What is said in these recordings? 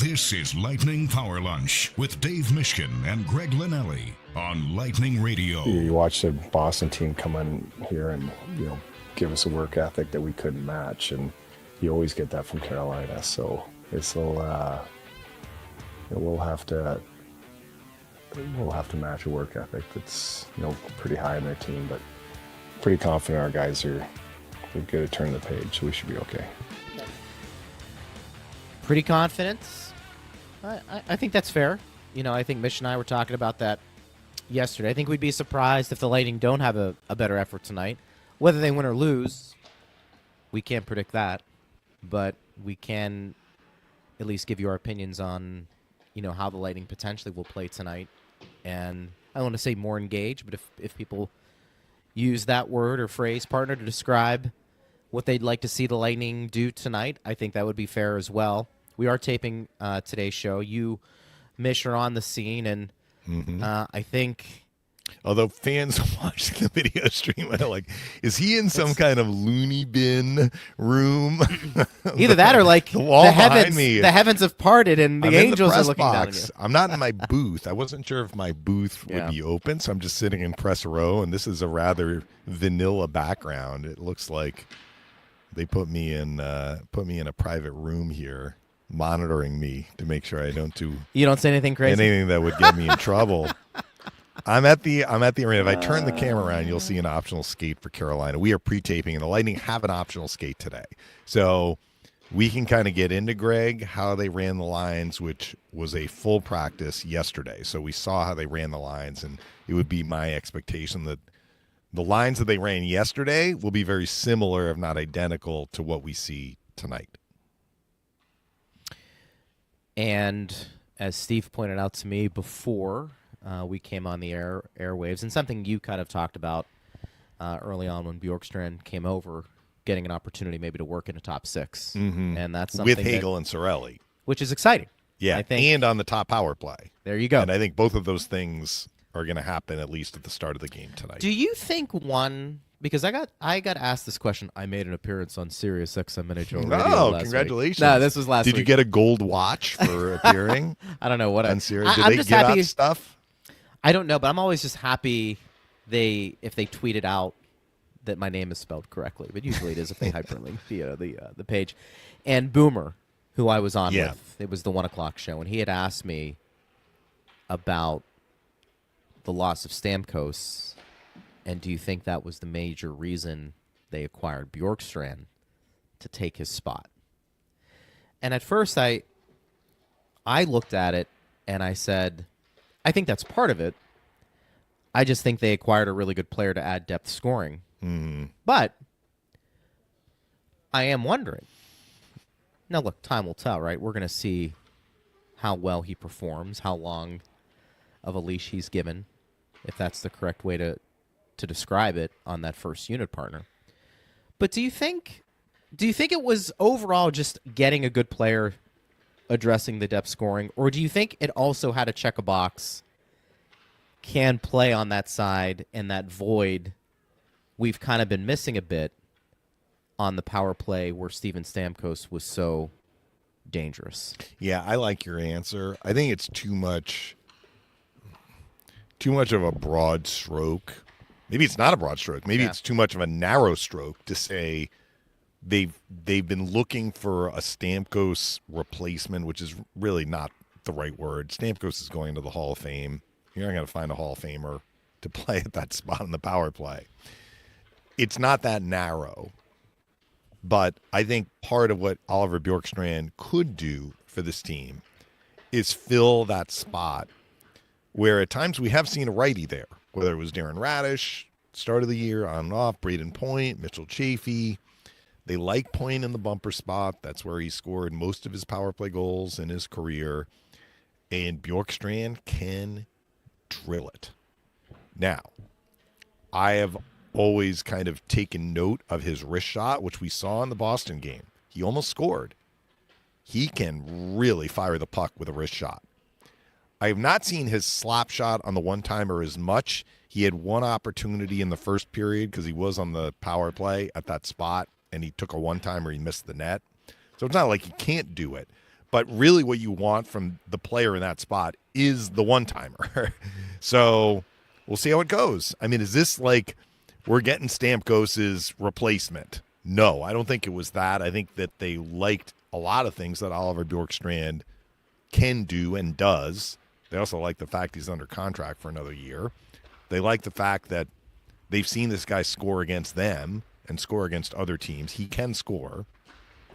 This is Lightning Power Lunch with Dave Mishkin and Greg Linnelli on Lightning Radio. You watch the Boston team come in here and, give us a work ethic that we couldn't match, and you always get that from Carolina. So we'll have to match a work ethic that's pretty high in their team, but pretty confident our guys are good at turning the page, so we should be okay. Pretty confident. I think that's fair. I think Mish and I were talking about that yesterday. I think we'd be surprised if the Lightning don't have a better effort tonight. Whether they win or lose, we can't predict that. But we can at least give you our opinions on, how the Lightning potentially will play tonight. And I don't want to say more engaged, but if people use that word or phrase, partner, to describe what they'd like to see the Lightning do tonight, I think that would be fair as well. We are taping today's show. You, Mish, are on the scene, and I think... Although fans watching the video stream are like, is he in some kind of loony bin room? Either that or like the wall behind me. The heavens have parted and the angels are looking down on you. I'm not in my booth. I wasn't sure if my booth would be open, so I'm just sitting in press row, and this is a rather vanilla background. It looks like they put me in a private room here, monitoring me to make sure I don't do You don't say anything crazy? Anything that would get me in trouble. I'm at the arena. If I turn the camera around, you'll see an optional skate for Carolina. We are pre-taping, and the Lightning have an optional skate today. So we can kind of get into, Greg, how they ran the lines, which was a full practice yesterday. So we saw how they ran the lines, and it would be my expectation that the lines that they ran yesterday will be very similar, if not identical, to what we see tonight. And as Steve pointed out to me before we came on the airwaves, and something you kind of talked about early on when Bjorkstrand came over, getting an opportunity maybe to work in a top six. And that's something with Hagel and Cirelli. Which is exciting. Yeah, I think, and on the top power play. There you go. And I think both of those things are going to happen at least at the start of the game tonight. Do you think because I got asked this question. I made an appearance on Sirius XM NHL Radio last congratulations. week. No, this was last week. Did you get a gold watch for appearing? I don't know what on Sirius. Did I'm they just give happy, out stuff? I don't know, but I'm always just happy if they tweet it out that my name is spelled correctly. But usually it is if they hyperlink the page. And Boomer, who I was on with, it was the 1 o'clock show, and he had asked me about the loss of Stamkos, and do you think that was the major reason they acquired Bjorkstrand to take his spot? And at first I looked at it and I said, I think that's part of it. I just think they acquired a really good player to add depth scoring. But I am wondering. Now, look, time will tell, right? We're going to see how well he performs, how long of a leash he's given, if that's the correct way to describe it on that first unit partner. But do you think it was overall just getting a good player addressing the depth scoring, or do you think it also had to check a box, can play on that side, and that void we've kind of been missing a bit on the power play where Steven Stamkos was so dangerous? Yeah, I like your answer. I think it's too much of a broad stroke. Maybe it's not a broad stroke. Maybe it's too much of a narrow stroke to say they've been looking for a Stamkos replacement, which is really not the right word. Stamkos is going to the Hall of Fame. You're not going to find a Hall of Famer to play at that spot in the power play. It's not that narrow. But I think part of what Oliver Bjorkstrand could do for this team is fill that spot where at times we have seen a righty there, whether it was Darren Radish, start of the year, on and off, Braden Point, Mitchell Chaffee. They like Point in the bumper spot. That's where he scored most of his power play goals in his career. And Bjorkstrand can drill it. Now, I have always kind of taken note of his wrist shot, which we saw in the Boston game. He almost scored. He can really fire the puck with a wrist shot. I have not seen his slap shot on the one-timer as much. He had one opportunity in the first period because he was on the power play at that spot, and he took a one-timer. He missed the net. So it's not like he can't do it. But really what you want from the player in that spot is the one-timer. So we'll see how it goes. I mean, is this like we're getting Stamkos' replacement? No, I don't think it was that. I think that they liked a lot of things that Oliver Bjorkstrand can do and does. They also like the fact he's under contract for another year. They like the fact that they've seen this guy score against them and score against other teams. He can score,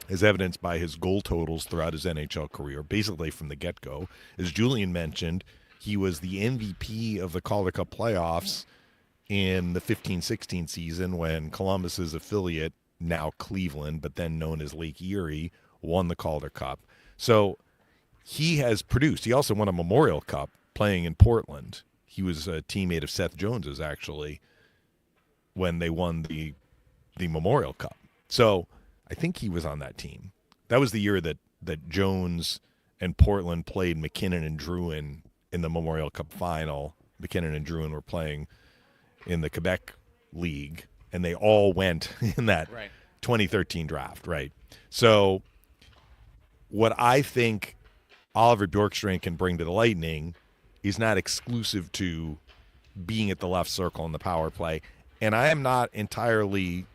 as evidenced by his goal totals throughout his NHL career, basically from the get-go. As Julian mentioned, he was the MVP of the Calder Cup playoffs in the 15-16 season when Columbus's affiliate, now Cleveland, but then known as Lake Erie, won the Calder Cup. So he has produced. He also won a Memorial Cup playing in Portland. He was a teammate of Seth Jones's, actually, when they won the Memorial Cup. So I think he was on that team. That was the year that Jones and Portland played McKinnon and Drouin in the Memorial Cup final. McKinnon and Drouin were playing in the Quebec League, and they all went in that 2013 draft, right? So what I think Oliver Bjorkstrand can bring to the Lightning is not exclusive to being at the left circle in the power play. And I am not entirely,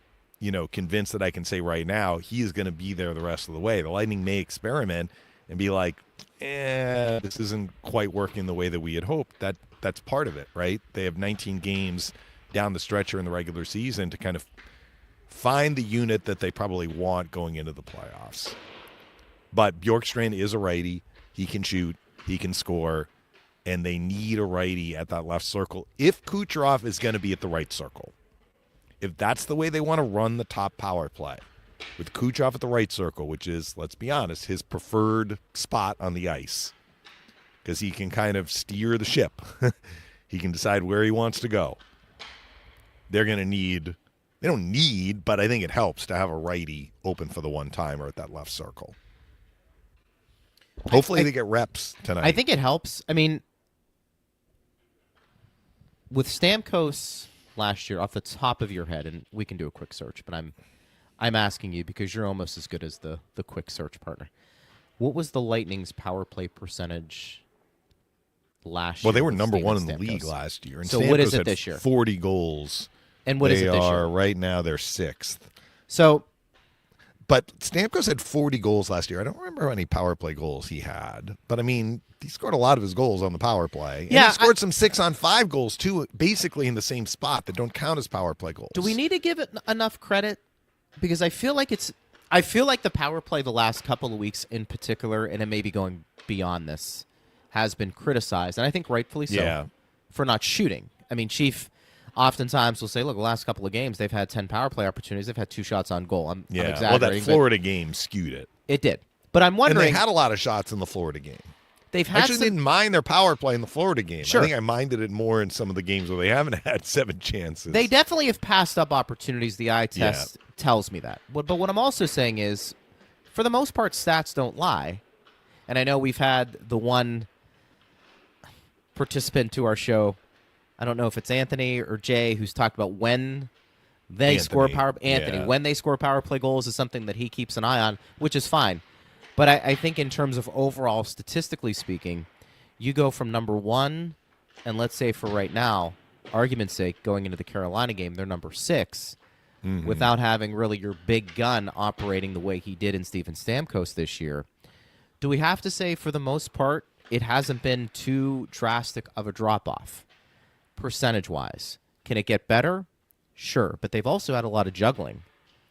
convinced that I can say right now he is going to be there the rest of the way. The Lightning may experiment and be like, this isn't quite working the way that we had hoped. That's part of it, right? They have 19 games down the stretch in the regular season to kind of find the unit that they probably want going into the playoffs. But Bjorkstrand is a righty. He can shoot. He can score. And they need a righty at that left circle if Kucherov is going to be at the right circle. If that's the way they want to run the top power play, with Kucherov at the right circle, which is, let's be honest, his preferred spot on the ice, because he can kind of steer the ship. He can decide where he wants to go. They're going to need, they don't need, but I think it helps to have a righty open for the one-timer at that left circle. Hopefully they get reps tonight. I think it helps. I mean, with Stamkos last year, off the top of your head, and we can do a quick search, but I'm asking you because you're almost as good as the quick search partner. What was the Lightning's power play percentage last year? Well, they were number Stamkos? one in the league last year. And so Stamkos what is it had this year? 40 goals. And what is it this year? They are right now, they're sixth. So, but Stamkos had 40 goals last year. I don't remember how many power play goals he had. But, I mean, he scored a lot of his goals on the power play. And he scored some 6-on-5 goals, too, basically in the same spot that don't count as power play goals. Do we need to give it enough credit? Because I feel like the power play the last couple of weeks in particular, and it may be going beyond this, has been criticized, and I think rightfully so, for not shooting. I mean, Chief oftentimes will say, look, the last couple of games, they've had 10 power play opportunities. They've had 2 shots on goal. I'm exaggerating. Well, that Florida game skewed it. It did. But I'm wondering. And they had a lot of shots in the Florida game. They've I actually didn't mind their power play in the Florida game. Sure. I think I minded it more in some of the games where they haven't had 7 chances. They definitely have passed up opportunities. The eye test tells me that. But what I'm also saying is, for the most part, stats don't lie. And I know we've had the one participant to our show, I don't know if it's Anthony or Jay, who's talked about when they score power play goals is something that he keeps an eye on, which is fine. But I think in terms of overall, statistically speaking, you go from number 1, and let's say for right now, argument's sake, going into the Carolina game, they're number 6, without having really your big gun operating the way he did in Steven Stamkos this year. Do we have to say, for the most part, it hasn't been too drastic of a drop-off, percentage-wise? Can it get better? Sure, but they've also had a lot of juggling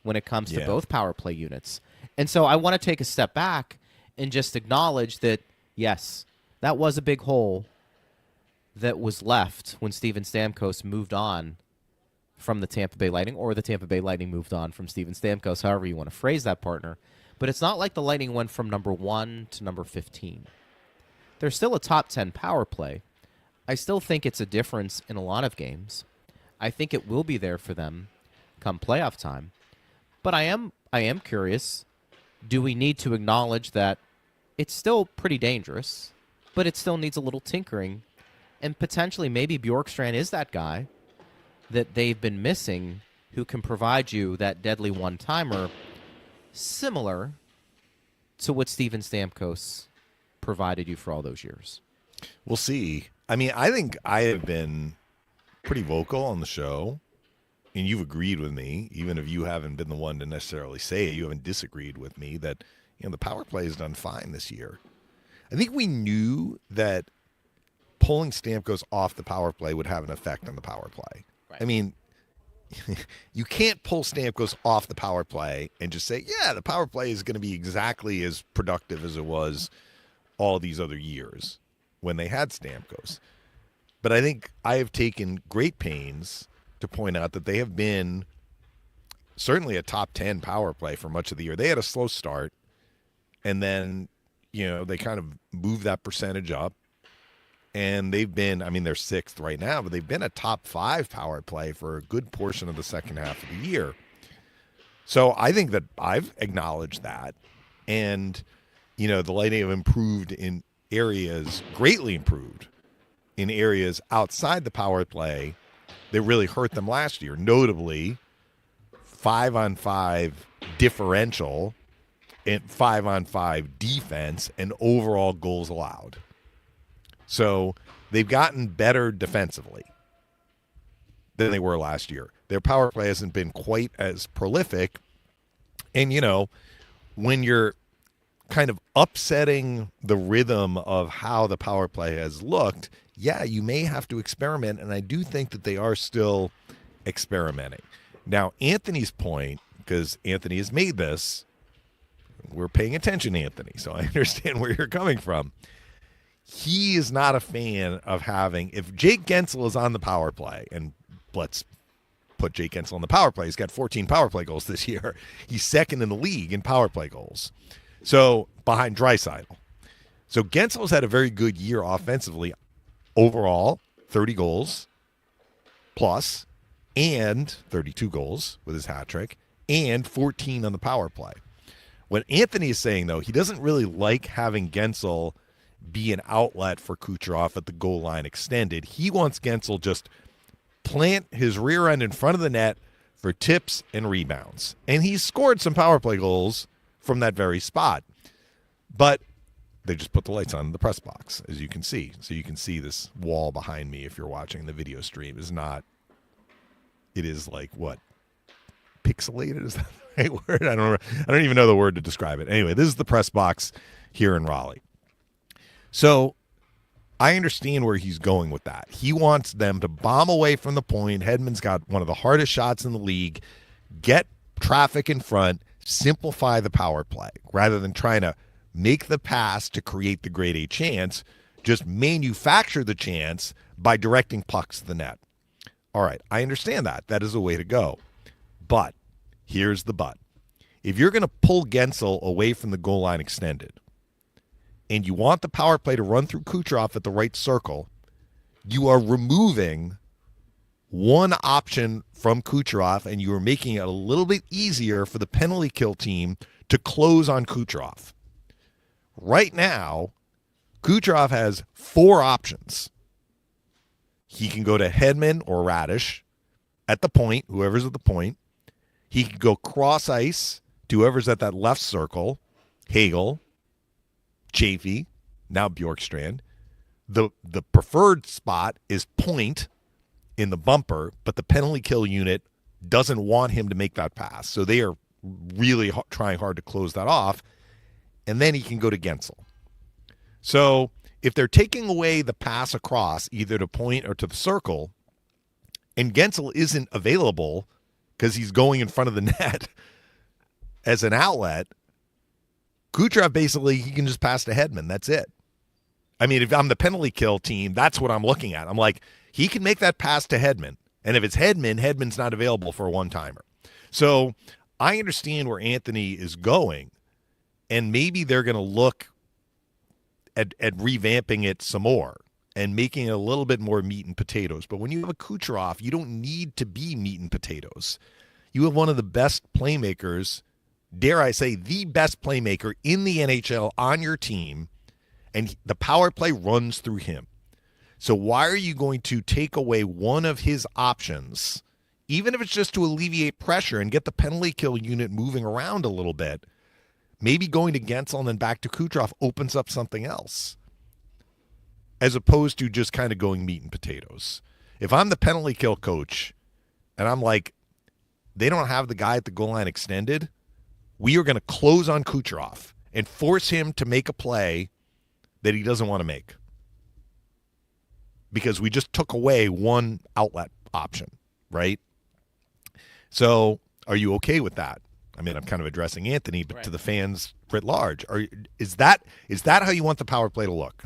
when it comes to both power play units. And so I want to take a step back and just acknowledge that, yes, that was a big hole that was left when Steven Stamkos moved on from the Tampa Bay Lightning, or the Tampa Bay Lightning moved on from Steven Stamkos, however you want to phrase that, partner. But it's not like the Lightning went from number 1 to number 15. They're still a top 10 power play. I still think it's a difference in a lot of games. I think it will be there for them come playoff time. But I am curious, do we need to acknowledge that it's still pretty dangerous, but it still needs a little tinkering, and potentially maybe Bjorkstrand is that guy that they've been missing who can provide you that deadly one-timer similar to what Steven Stamkos provided you for all those years? We'll see. I mean, I think I have been pretty vocal on the show, and you've agreed with me, even if you haven't been the one to necessarily say it. You haven't disagreed with me that the power play has done fine this year. I think we knew that pulling Stamkos off the power play would have an effect on the power play. Right. I mean, you can't pull Stamkos off the power play and just say, yeah, the power play is going to be exactly as productive as it was all these other years when they had Stamkos. But I think I have taken great pains to point out that they have been certainly a top 10 power play for much of the year. They had a slow start, and then, they kind of moved that percentage up. And they've been, they're 6th right now, but they've been a top 5 power play for a good portion of the second half of the year. So I think that I've acknowledged that. And, the Lightning have improved in areas, greatly improved in areas outside the power play that really hurt them last year. Notably, 5-on-5 differential and 5-on-5 defense and overall goals allowed. So they've gotten better defensively than they were last year. Their power play hasn't been quite as prolific. And, when you're kind of upsetting the rhythm of how the power play has looked, yeah, you may have to experiment. And I do think that they are still experimenting. Now, Anthony's point, because Anthony has made this, we're paying attention, Anthony, so I understand where you're coming from. He is not a fan of having, if Jake Gensel is on the power play, and let's put Jake Gensel on the power play, he's got 14 power play goals this year. He's 2nd in the league in power play goals. So behind Draisaitl. So Gensel's had a very good year offensively. Overall, 30 goals plus, and 32 goals with his hat trick, and 14 on the power play. What Anthony is saying, though, he doesn't really like having Gensel be an outlet for Kucherov at the goal line extended. He wants Gensel just plant his rear end in front of the net for tips and rebounds. And he's scored some power play goals from that very spot. But they just put the lights on in the press box, as you can see. So you can see this wall behind me if you're watching the video stream is not, it is like what? Pixelated? Is that the right word? I don't even know the word to describe it. Anyway, this is the press box here in Raleigh. So I understand where he's going with that. He wants them to bomb away from the point. Hedman's got one of the hardest shots in the league. Get traffic in front, simplify the power play. Rather than trying to make the pass to create the grade A chance, just manufacture the chance by directing pucks to the net. All right, I understand that. That is a way to go. But here's the but. If you're going to pull Gensel away from the goal line extended, and you want the power play to run through Kucherov at the right circle, you are removing one option from Kucherov, and you are making it a little bit easier for the penalty kill team to close on Kucherov. Right now, Kucherov has 4 options. He can go to Hedman or Radish at the point, whoever's at the point. He can go cross ice to whoever's at that left circle, Hagel, Chafee, now Bjorkstrand. The preferred spot is point in the bumper, but the penalty kill unit doesn't want him to make that pass. So they are really trying hard to close that off. And then he can go to Gensel. So if they're taking away the pass across, either to point or to the circle, and Gensel isn't available because he's going in front of the net as an outlet, Kucherov basically, he can just pass to Hedman. That's it. I mean, if I'm the penalty kill team, that's what I'm looking at. I'm like, he can make that pass to Hedman. And if it's Hedman, Hedman's not available for a one-timer. So I understand where Anthony is going. And maybe they're going to look at revamping it some more and making it a little bit more meat and potatoes. But when you have a Kucherov, you don't need to be meat and potatoes. You have one of the best playmakers, dare I say, the best playmaker in the NHL on your team, and the power play runs through him. So why are you going to take away one of his options, even if it's just to alleviate pressure and get the penalty kill unit moving around a little bit, Maybe going to Gensel and then back to Kucherov opens up something else, as opposed to just kind of going meat and potatoes. If I'm the penalty kill coach and I'm like, they don't have the guy at the goal line extended, we are going to close on Kucherov and force him to make a play that he doesn't want to make, because we just took away one outlet option, right? So are you okay with that? I mean, I'm kind of addressing Anthony, but to the fans writ large, is that how you want the power play to look?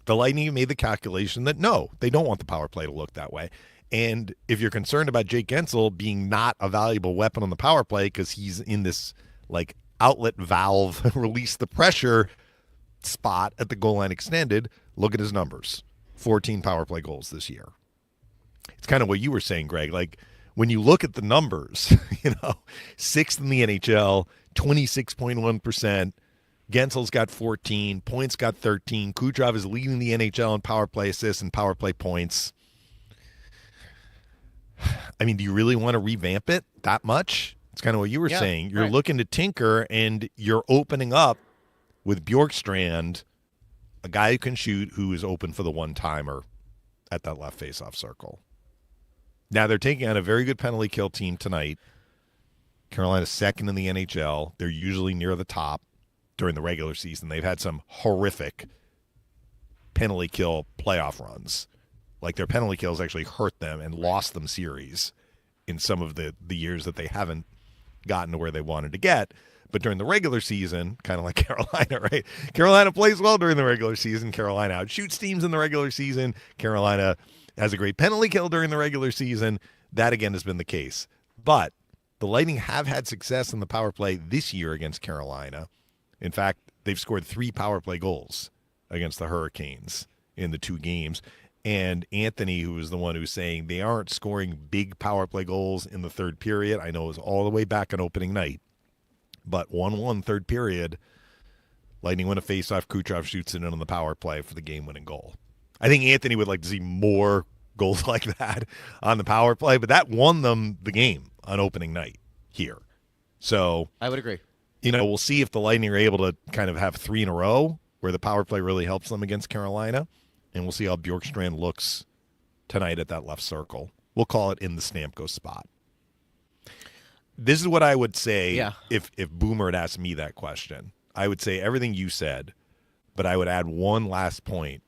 The Lightning made the calculation that no, they don't want the power play to look that way. And if you're concerned about Jake Gensel being not a valuable weapon on the power play because he's in this like outlet valve, release the pressure spot at the goal line extended, look at his numbers. 14 power play goals this year. It's kind of what you were saying, Greg. Like, when you look at the numbers, sixth in the NHL, 26.1%. Gensel's got 14. Points got 13. Kucherov is leading the NHL in power play assists and power play points. I mean, do you really want to revamp it that much? It's kind of what you were saying. You're looking to tinker, and you're opening up with Bjorkstrand, a guy who can shoot, who is open for the one-timer at that left face-off circle. Now, they're taking on a very good penalty kill team tonight. Carolina's second in the NHL. They're usually near the top during the regular season. They've had some horrific penalty kill playoff runs. Like, their penalty kills actually hurt them and lost them series in some of the years that they haven't gotten to where they wanted to get. But during the regular season, kind of like Carolina, right? Carolina plays well during the regular season. Carolina outshoots teams in the regular season. Carolina has a great penalty kill during the regular season. That, again, has been the case. But the Lightning have had success in the power play this year against Carolina. In fact, they've scored 3 power play goals against the Hurricanes in the 2 games. And Anthony, who is the one who's saying they aren't scoring big power play goals in the third period, I know it was all the way back on opening night. But 1-1 third period, Lightning win a faceoff. Kucherov shoots it in on the power play for the game-winning goal. I think Anthony would like to see more goals like that on the power play, but that won them the game on opening night here. So I would agree. We'll see if the Lightning are able to kind of have 3 in a row where the power play really helps them against Carolina, and we'll see how Bjorkstrand looks tonight at that left circle. We'll call it in the Stamkos spot. This is what I would say if Boomer had asked me that question. I would say everything you said, but I would add one last point,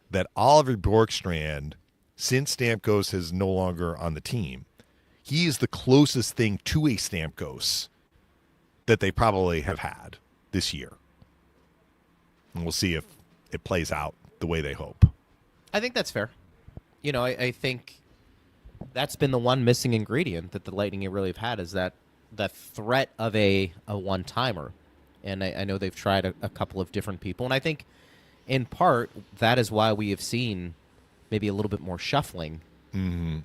that Oliver Bjorkstrand, since Stamkos is no longer on the team, he is the closest thing to a Stamkos that they probably have had this year. And we'll see if it plays out the way they hope. I think that's fair. I think that's been the one missing ingredient that the Lightning really have had, is that threat of a one-timer. And I know they've tried a couple of different people. And I think, in part, that is why we have seen maybe a little bit more shuffling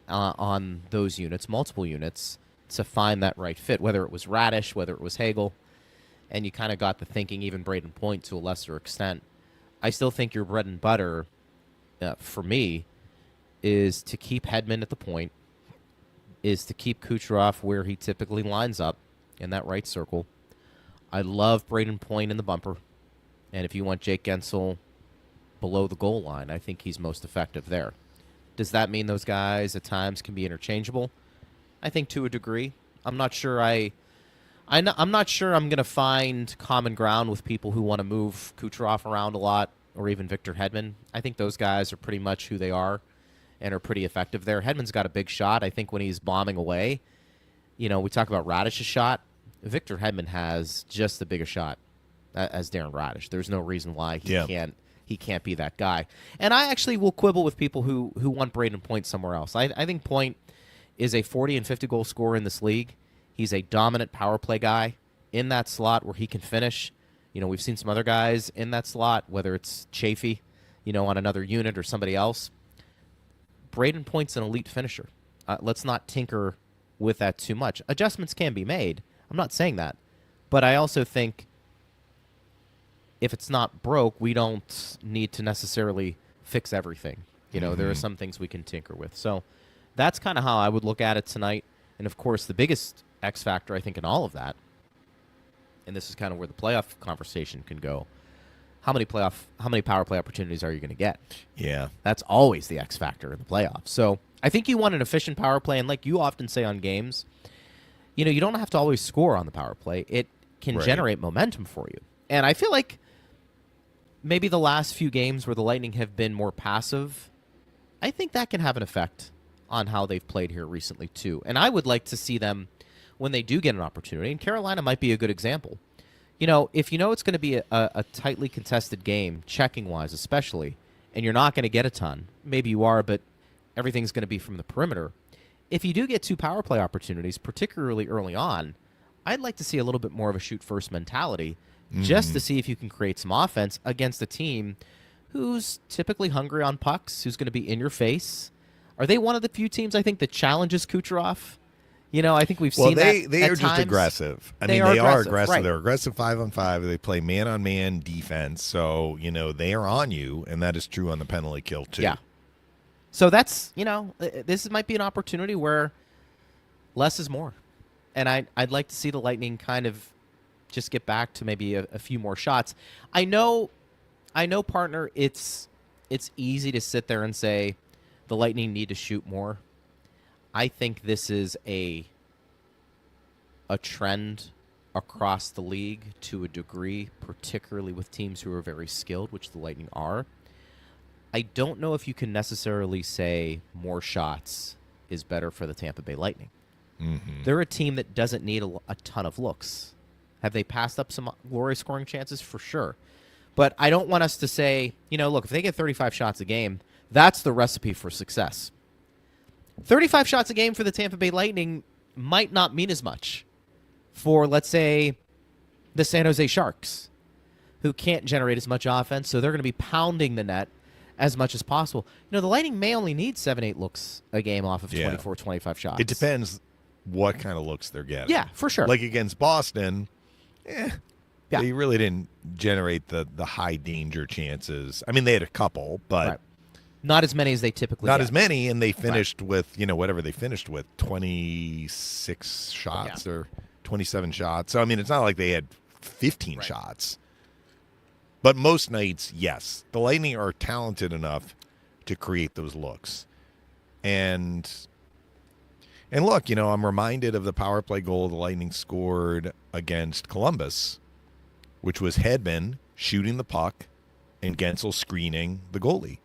on those units, multiple units, to find that right fit, whether it was Radish, whether it was Hagel. And you kind of got the thinking, even Braden Point to a lesser extent. I still think your bread and butter, for me, is to keep Hedman at the point, is to keep Kucherov where he typically lines up in that right circle. I love Braden Point in the bumper. And if you want Jake Gensel below the goal line, I think he's most effective there. Does that mean those guys at times can be interchangeable? I think to a degree. I'm not sure I'm not sure I'm going to find common ground with people who want to move Kucherov around a lot, or even Victor Hedman. I think those guys are pretty much who they are and are pretty effective there. Hedman's got a big shot. I think when he's bombing away, we talk about Radish's shot. Victor Hedman has just the bigger shot as Darren Radish. There's no reason why he can't be that guy. And I actually will quibble with people who want Braden Point somewhere else. I think Point is a 40 and 50 goal scorer in this league. He's a dominant power play guy in that slot where he can finish. We've seen some other guys in that slot, whether it's Chafee, on another unit or somebody else. Braden Point's an elite finisher. Let's not tinker with that too much. Adjustments can be made. I'm not saying that. But I also think if it's not broke, we don't need to necessarily fix everything. There are some things we can tinker with. So that's kind of how I would look at it tonight. And, of course, the biggest X factor, I think, in all of that and this is kind of where the playoff conversation can go, how many power play opportunities are you going to get? Yeah. That's always the X factor in the playoffs. So I think you want an efficient power play, and like you often say on games, you don't have to always score on the power play. It can generate momentum for you. And I feel like maybe the last few games where the Lightning have been more passive, I think that can have an effect on how they've played here recently too. And I would like to see them when they do get an opportunity, and Carolina might be a good example. If it's going to be a tightly contested game, checking-wise especially, and you're not going to get a ton, maybe you are, but everything's going to be from the perimeter. If you do get 2 power play opportunities, particularly early on, I'd like to see a little bit more of a shoot-first mentality just to see if you can create some offense against a team who's typically hungry on pucks, who's going to be in your face. Are they one of the few teams, I think, that challenges Kucherov? I think we've seen that. They are just aggressive. They are aggressive. Right. They're aggressive 5-on-5. They play man-on-man defense. So, they are on you, and that is true on the penalty kill, too. Yeah. So that's, this might be an opportunity where less is more. And I'd like to see the Lightning kind of just get back to maybe a few more shots. I know, partner, it's easy to sit there and say the Lightning need to shoot more. I think this is a trend across the league to a degree, particularly with teams who are very skilled, which the Lightning are. I don't know if you can necessarily say more shots is better for the Tampa Bay Lightning. Mm-hmm. They're a team that doesn't need a ton of looks. Have they passed up some glorious scoring chances? For sure. But I don't want us to say, look, if they get 35 shots a game, that's the recipe for success. 35 shots a game for the Tampa Bay Lightning might not mean as much for, let's say, the San Jose Sharks, who can't generate as much offense, so they're going to be pounding the net as much as possible. The Lightning may only need 7-8 looks a game off of 24, 25 shots. It depends what kind of looks they're getting. Yeah, for sure. Like against Boston, they really didn't generate the high danger chances. I mean, they had a couple, but not as many as they typically not get. as many, and they finished with, whatever they finished with, 26 shots or 27 shots. So, I mean, it's not like they had 15 shots. But most nights, yes, the Lightning are talented enough to create those looks. And look, I'm reminded of the power play goal the Lightning scored against Columbus, which was Hedman shooting the puck and Gensel screening the goalie.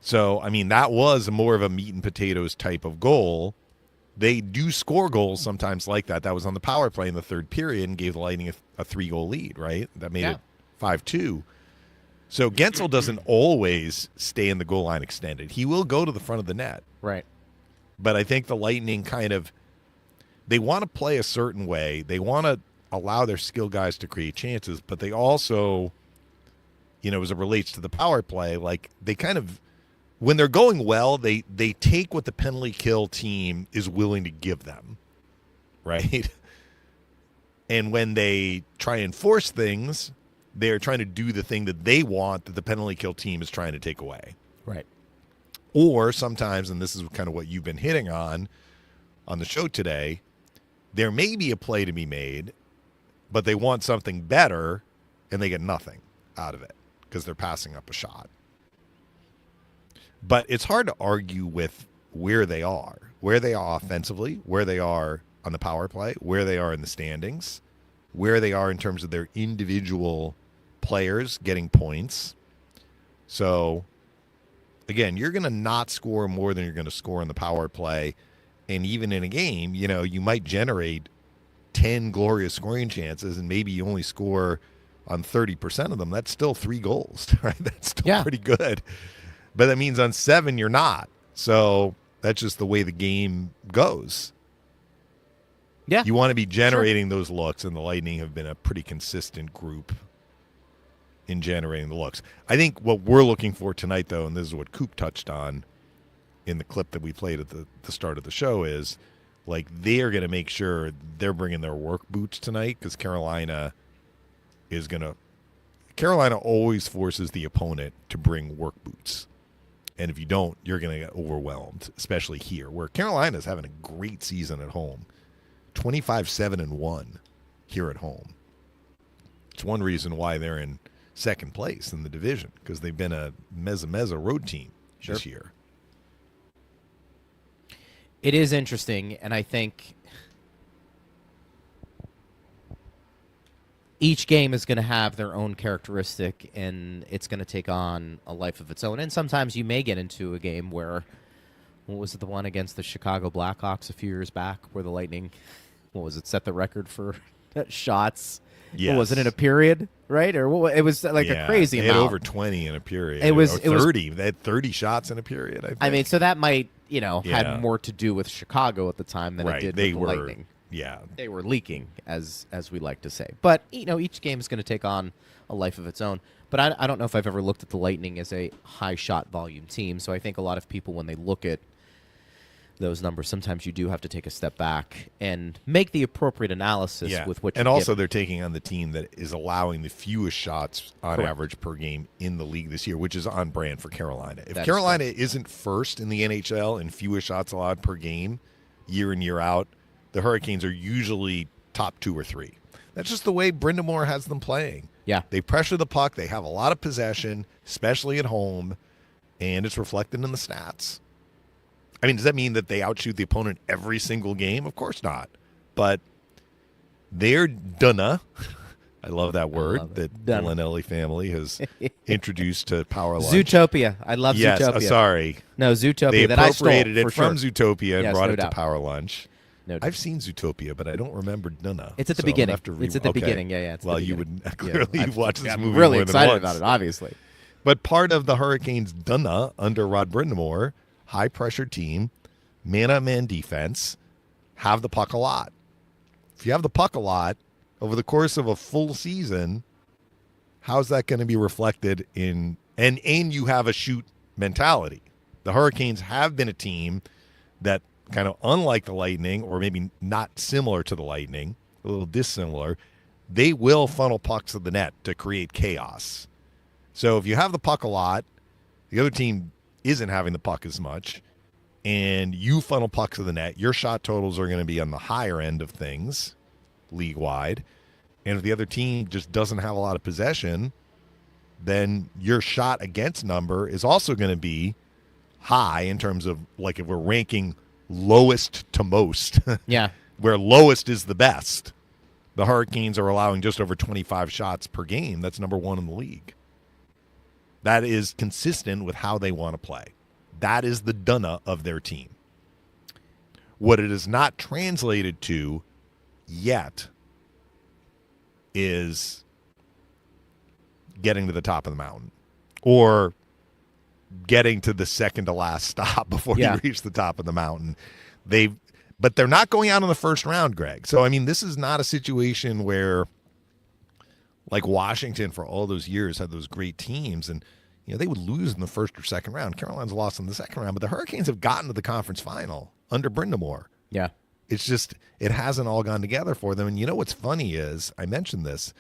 So, I mean, that was more of a meat and potatoes type of goal. They do score goals sometimes like that. That was on the power play in the third period and gave the Lightning a 3-goal lead, right? That made it 5-2. So Gensel doesn't always stay in the goal line extended. He will go to the front of the net. Right. But I think the Lightning they want to play a certain way. They want to allow their skill guys to create chances, but they also, as it relates to the power play, like they kind of, when they're going well, they take what the penalty kill team is willing to give them, right? And when they try and force things, they're trying to do the thing that they want that the penalty kill team is trying to take away. Right. Or sometimes, and this is kind of what you've been hitting on the show today, there may be a play to be made, but they want something better, and they get nothing out of it because they're passing up a shot. But it's hard to argue with where they are offensively, where they are on the power play, where they are in the standings, where they are in terms of their individual players getting points. So, again, you're going to not score more than you're going to score in the power play. And even in a game, you might generate 10 glorious scoring chances and maybe you only score on 30% of them. That's still 3 goals, right? That's still pretty good. But that means on 7, you're not. So that's just the way the game goes. Yeah. You want to be generating those looks, and the Lightning have been a pretty consistent group in generating the looks. I think what we're looking for tonight, though, and this is what Coop touched on in the clip that we played at the start of the show, is like they're going to make sure they're bringing their work boots tonight because Carolina always forces the opponent to bring work boots. And if you don't, you're going to get overwhelmed, especially here, where Carolina's having a great season at home. 25-7-1 here at home. It's one reason why they're in second place in the division, because they've been a mezza road team this year. It is interesting, and I think each game is going to have their own characteristic, and it's going to take on a life of its own. And sometimes you may get into a game where, what was it, the one against the Chicago Blackhawks a few years back, where the Lightning, set the record for shots? Yes. What was it, in a period, right? Or it was like a crazy they amount. had over 20 in a period. It was 30. They had 30 shots in a period, I think. I mean, so that might, had more to do with Chicago at the time than it did with the Lightning. Yeah. They were leaking, as we like to say. But, each game is going to take on a life of its own. But I don't know if I've ever looked at the Lightning as a high shot volume team. So I think a lot of people, when they look at those numbers, sometimes you do have to take a step back and make the appropriate analysis with what and also they're taking on the team that is allowing the fewest shots on Correct. average per game in the league this year, which is on brand for Carolina. If That is Carolina isn't first in the NHL in fewest shots allowed per game year in, year out, the Hurricanes are usually top 2 or 3. That's just the way Brind'Amour has them playing. Yeah. They pressure the puck. They have a lot of possession, especially at home, and it's reflected in the stats. I mean, does that mean that they outshoot the opponent every single game? Of course not. But they're done. I love that word that the Linnelli family has introduced to Power Lunch. Zootopia. I love Zootopia. Sorry. No, Zootopia. They that I stole, appropriated it from sure. Zootopia and brought no it doubt. to Power Lunch. No doubt. I've seen Zootopia, but I don't remember Dunna. It's at the so I'm gonna beginning. have to It's at the okay. beginning. Yeah. It's well, the you beginning. would clearly watch this movie really more excited than once. about it, obviously. But part of the Hurricanes' Dunna under Rod Brind'Amour, high-pressure team, man-on-man defense, have the puck a lot. If you have the puck a lot over the course of a full season, how's that going to be reflected in and you have a shoot mentality. The Hurricanes have been a team that, kind of unlike the Lightning, or maybe not similar to the Lightning, a little dissimilar, they will funnel pucks to the net to create chaos. So if you have the puck a lot, the other team isn't having the puck as much, and you funnel pucks to the net, your shot totals are going to be on the higher end of things league-wide. And if the other team just doesn't have a lot of possession, then your shot against number is also going to be high in terms of, like, if we're ranking lowest to most, Yeah. where lowest is the best. The Hurricanes are allowing just over 25 shots per game. That's number 1 in the league. That is consistent with how they want to play. That is the Dunna of their team. What it is not translated to yet is getting to the top of the mountain or getting to the second to last stop before you reach the top of the mountain. But they're not going out in the first round, Greg. So, I mean, this is not a situation where, like, Washington for all those years had those great teams, and they would lose in the first or second round. Carolina's lost in the second round, but the Hurricanes have gotten to the conference final under Brind'Amour. Yeah. It's just, it hasn't all gone together for them. And what's funny is, I mentioned this,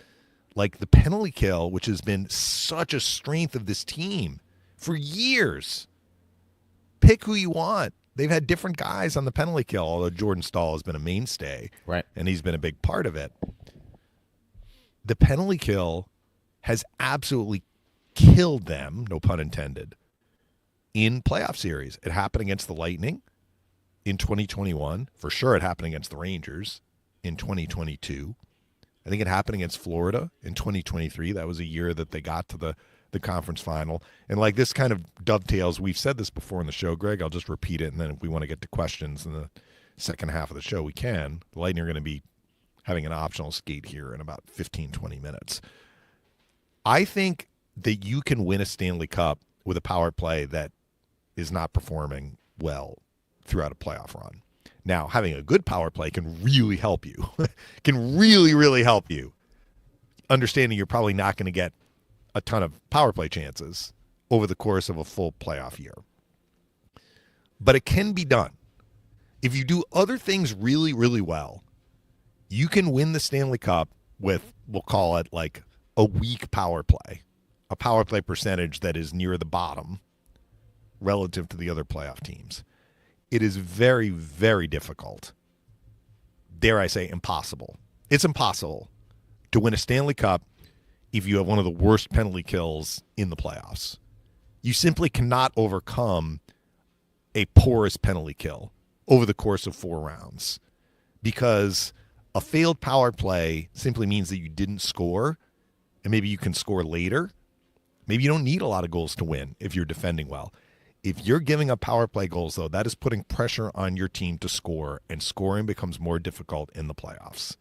like the penalty kill, which has been such a strength of this team for years. Pick who you want. They've had different guys on the penalty kill, although Jordan Stahl has been a mainstay. Right. And he's been a big part of it. The penalty kill has absolutely killed them, no pun intended, in playoff series. It happened against the Lightning in 2021. For sure it happened against the Rangers in 2022. I think it happened against Florida in 2023. That was a year that they got to the conference final. And like this kind of dovetails, we've said this before in the show, Greg, I'll just repeat it, and then if we want to get to questions in the second half of the show, we can. The Lightning are going to be having an optional skate here in about 15, 20 minutes. I think that you can win a Stanley Cup with a power play that is not performing well throughout a playoff run. Now, having a good power play can really help you. Can really, really help you. Understanding you're probably not going to get a ton of power play chances over the course of a full playoff year. But it can be done. If you do other things really, really well, you can win the Stanley Cup with, we'll call it like a weak power play, a power play percentage that is near the bottom relative to the other playoff teams. It is very, very difficult, dare I say impossible. It's impossible to win a Stanley Cup if you have one of the worst penalty kills in the playoffs. You simply cannot overcome a porous penalty kill over the course of 4 rounds, because a failed power play simply means that you didn't score, and maybe you can score later. Maybe you don't need a lot of goals to win if you're defending well. If you're giving up power play goals, though, that is putting pressure on your team to score, and scoring becomes more difficult in the playoffs.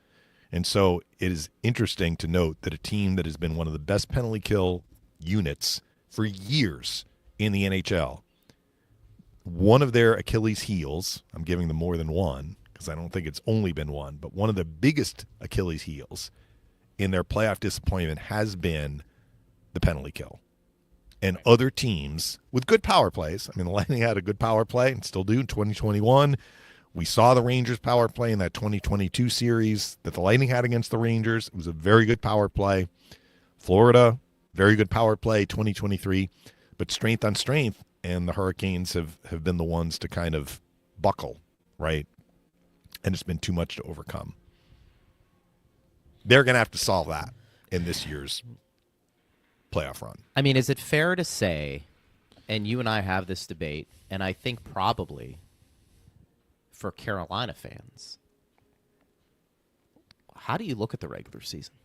And so it is interesting to note that a team that has been one of the best penalty kill units for years in the NHL, one of their Achilles heels, I'm giving them more than one because I don't think it's only been one, but one of the biggest Achilles heels in their playoff disappointment has been the penalty kill. And other teams with good power plays, I mean, the Lightning had a good power play and still do in 2021. We saw the Rangers power play in that 2022 series that the Lightning had against the Rangers. It was a very good power play. Florida, very good power play, 2023. But strength on strength, and the Hurricanes have been the ones to kind of buckle, right? And it's been too much to overcome. They're going to have to solve that in this year's playoff run. I mean, is it fair to say, and you and I have this debate, and I think probably for Carolina fans, how do you look at the regular season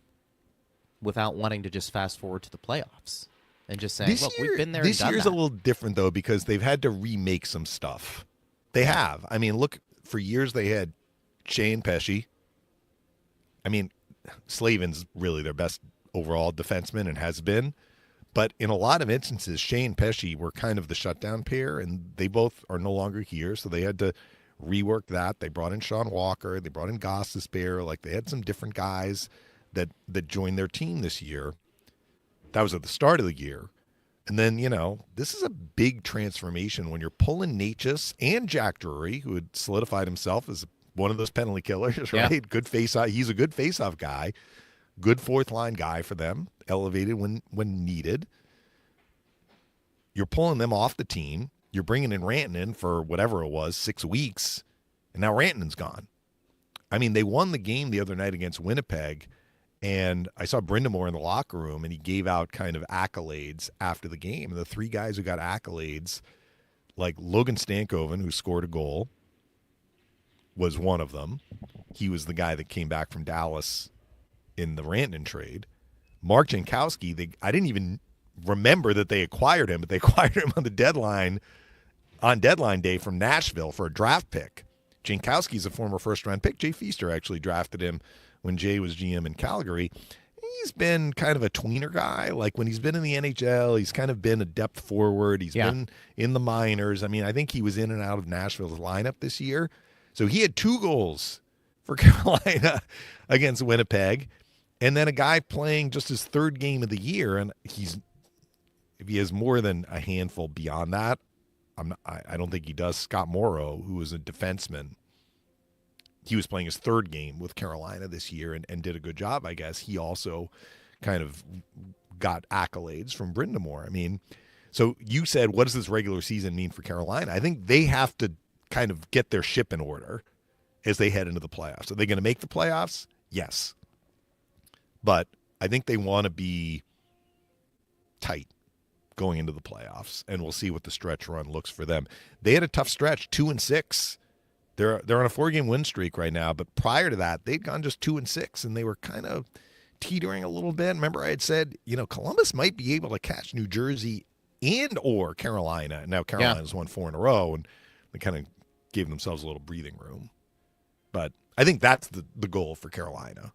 without wanting to just fast forward to the playoffs and just saying, look, we've been there and done that? This year's a little different, though, because they've had to remake some stuff. They have. I mean, look, for years they had Shane Pesce. I mean, Slavin's really their best overall defenseman and has been. But in a lot of instances, Shane Pesce were kind of the shutdown pair, and they both are no longer here, so they had to rework that. They brought in Sean Walker. They brought in Gostisbehere. Like, they had some different guys that joined their team this year. That was at the start of the year. And then, you know, this is a big transformation when you're pulling Natchez and Jack Drury, who had solidified himself as one of those penalty killers, right? Yeah. Good face-off. He's a good face-off guy. Good fourth-line guy for them, elevated when needed. You're pulling them off the team. You're bringing in Rantanen for whatever it was, 6 weeks, and now Rantanen's gone. I mean, they won the game the other night against Winnipeg, and I saw Brind'Amour in the locker room, and he gave out kind of accolades after the game. And the 3 guys who got accolades, like Logan Stankoven, who scored a goal, was one of them. He was the guy that came back from Dallas in the Rantanen trade. Mark Jankowski, I didn't even remember that they acquired him, but they acquired him on deadline day from Nashville for a draft pick. Jankowski's a former first-round pick. Jay Feaster actually drafted him when Jay was GM in Calgary. He's been kind of a tweener guy. Like, when he's been in the NHL, he's kind of been a depth forward. He's been in the minors. I mean, I think he was in and out of Nashville's lineup this year. So he had 2 goals for Carolina against Winnipeg. And then a guy playing just his 3rd game of the year, and if he has more than a handful beyond that, I don't think he does. Scott Morrow, who was a defenseman, he was playing his 3rd game with Carolina this year and did a good job, I guess. He also kind of got accolades from Brind'Amour. I mean, so you said, what does this regular season mean for Carolina? I think they have to kind of get their ship in order as they head into the playoffs. Are they going to make the playoffs? Yes. But I think they want to be tight going into the playoffs, and we'll see what the stretch run looks for them. They had a tough stretch, 2-6. They're on a 4-game win streak right now, but prior to that, they'd gone just 2-6, and they were kind of teetering a little bit. Remember, I had said, you know, Columbus might be able to catch New Jersey and or Carolina. Now Carolina's won 4 in a row, and they kind of gave themselves a little breathing room. But I think that's the goal for Carolina,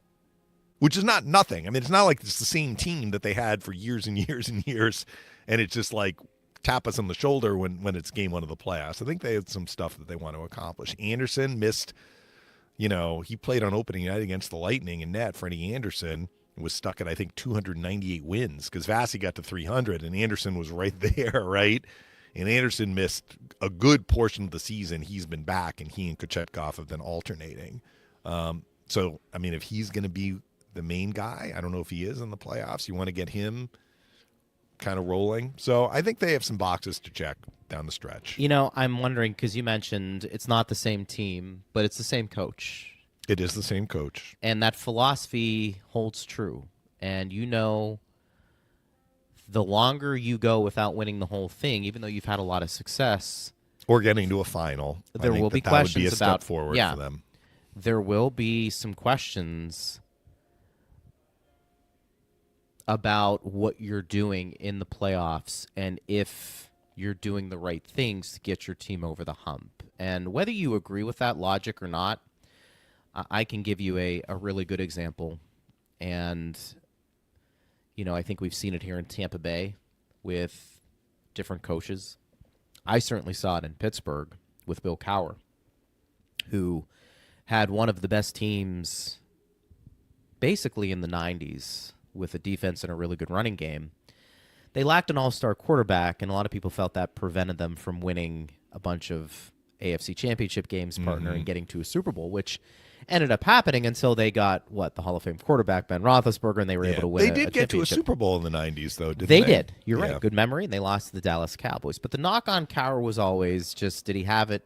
which is not nothing. I mean, it's not like it's the same team that they had for years and years and years, and it's just like tap us on the shoulder when it's game 1 of the playoffs. I think they had some stuff that they want to accomplish. Anderson missed, you know, he played on opening night against the Lightning in net. Freddie Anderson was stuck at, I think, 298 wins because Vasi got to 300, and Anderson was right there, right? And Anderson missed a good portion of the season. He's been back, and he and Kochetkov have been alternating. So, I mean, if he's going to be the main guy, I don't know if he is in the playoffs. You want to get him kind of rolling. So I think they have some boxes to check down the stretch. You know, I'm wondering, because you mentioned it's not the same team, but it's the same coach. It is the same coach. And that philosophy holds true. And you know the longer you go without winning the whole thing, even though you've had a lot of success, or getting to a final, there will be that questions would be a about step forward for them. There will be some questions about what you're doing in the playoffs and if you're doing the right things to get your team over the hump. And whether you agree with that logic or not, I can give you a really good example. And, I think we've seen it here in Tampa Bay with different coaches. I certainly saw it in Pittsburgh with Bill Cowher, who had one of the best teams basically in the 90s with a defense and a really good running game. They lacked an all-star quarterback, and a lot of people felt that prevented them from winning a bunch of AFC championship games, partner, and getting to a Super Bowl, which ended up happening until they got, the Hall of Fame quarterback, Ben Roethlisberger, and they were able to win They did get to a championship. Super Bowl in the 90s, though, didn't They they? did. You're right. Good memory. And they lost to the Dallas Cowboys. But the knock on Cowher was always just, did he have it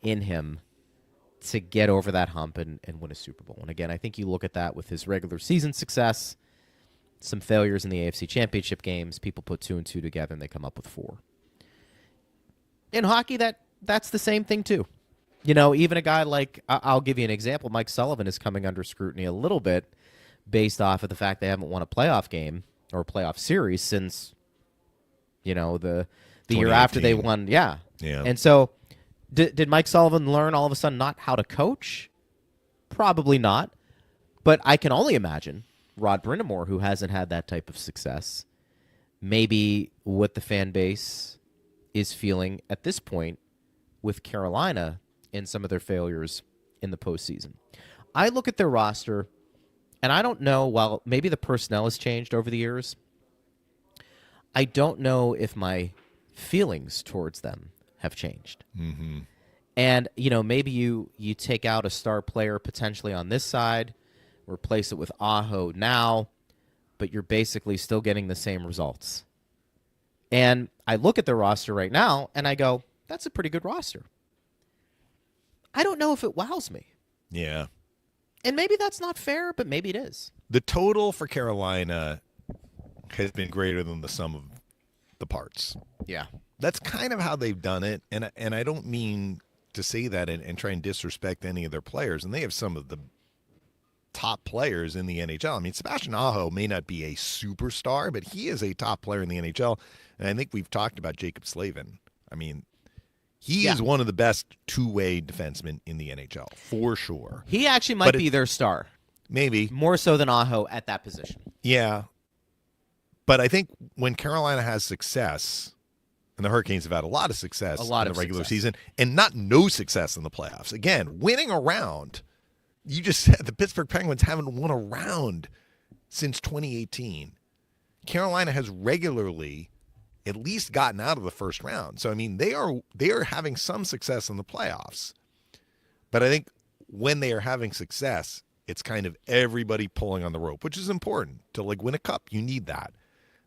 in him to get over that hump and win a Super Bowl? And again, I think you look at that with his regular season success, some failures in the AFC championship games. People put 2 and 2 together, and they come up with 4. In hockey, that's the same thing, too. Even a guy like, I'll give you an example, Mike Sullivan is coming under scrutiny a little bit based off of the fact they haven't won a playoff game or a playoff series since, the year after they won. Yeah. And so did Mike Sullivan learn all of a sudden not how to coach? Probably not. But I can only imagine Rod Brindamore, who hasn't had that type of success, maybe what the fan base is feeling at this point with Carolina in some of their failures in the postseason. I look at their roster, and I don't know, while maybe the personnel has changed over the years, I don't know if my feelings towards them have changed. Mm-hmm. And, maybe you take out a star player potentially on this side, replace it with Aho now, but you're basically still getting the same results. And I look at their roster right now, and I go, that's a pretty good roster. I don't know if it wows me. Yeah. And maybe that's not fair, but maybe it is. The total for Carolina has been greater than the sum of the parts. Yeah. That's kind of how they've done it. And I don't mean to say that and try and disrespect any of their players. And they have some of the top players in the NHL. I mean, Sebastian Aho may not be a superstar, but he is a top player in the NHL. And I think we've talked about Jacob Slavin. I mean, he is one of the best two-way defensemen in the NHL, for sure. He actually might be their star. Maybe. More so than Aho at that position. Yeah. But I think when Carolina has success, and the Hurricanes have had a lot of success in the regular season, and no success in the playoffs. Again, winning a round. You just said the Pittsburgh Penguins haven't won a round since 2018. Carolina has regularly at least gotten out of the first round. So, I mean, they are having some success in the playoffs. But I think when they are having success, it's kind of everybody pulling on the rope, which is important. To win a cup, you need that.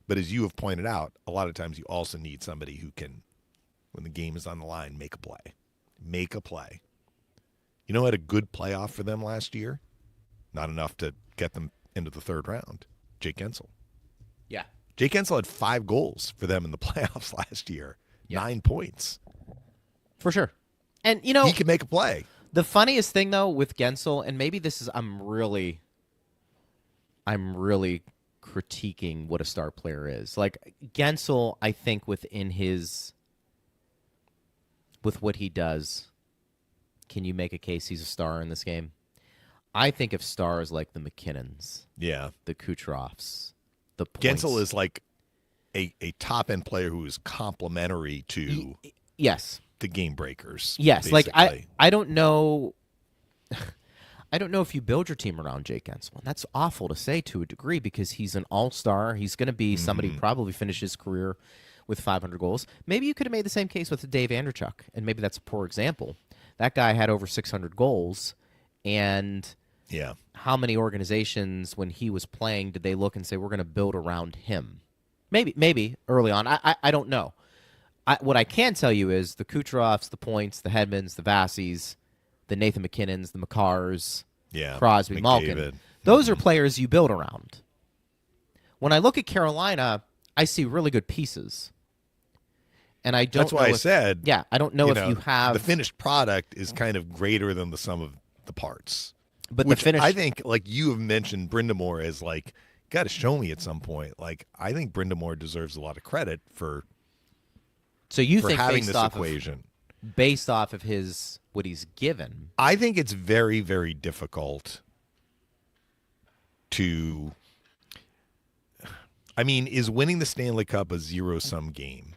But as you have pointed out, a lot of times you also need somebody who can, when the game is on the line, make a play. Make a play. You know who had a good playoff for them last year? Not enough to get them into the third round. Jake Gensel. Yeah. Jake Gensel had 5 goals for them in the playoffs last year. 9 points. For sure. And, he can make a play. The funniest thing, though, with Gensel, and maybe this is, I'm really critiquing what a star player is. Gensel, I think with what he does, can you make a case he's a star in this game? I think of stars like the McKinnons. Yeah. The Kucherovs. The points. Gensel is like a top-end player who is complementary to the game breakers. Yes. Basically. I don't know. I don't know if you build your team around Jake Gensel. And that's awful to say to a degree because he's an all-star. He's going to be somebody who probably finished his career with 500 goals. Maybe you could have made the same case with Dave Andreychuk, and maybe that's a poor example. That guy had over 600 goals, and how many organizations, when he was playing, did they look and say, we're going to build around him? Maybe early on. I don't know. What I can tell you is the Kucherovs, the Points, the Hedmans, the Vassies, the Nathan McKinnons, the Makars, Crosby, Malkin. Those are players you build around. When I look at Carolina, I see really good pieces. And I don't That's why I said, yeah, I don't know if you have the finished product is kind of greater than the sum of the parts. But which the finish, I think, like you have mentioned, Brindamore as like, got to show me at some point. Like, I think Brindamore deserves a lot of credit for. So you for think having based this off equation, based off of what he's given? I think it's very, very difficult to. I mean, is winning the Stanley Cup a zero-sum game?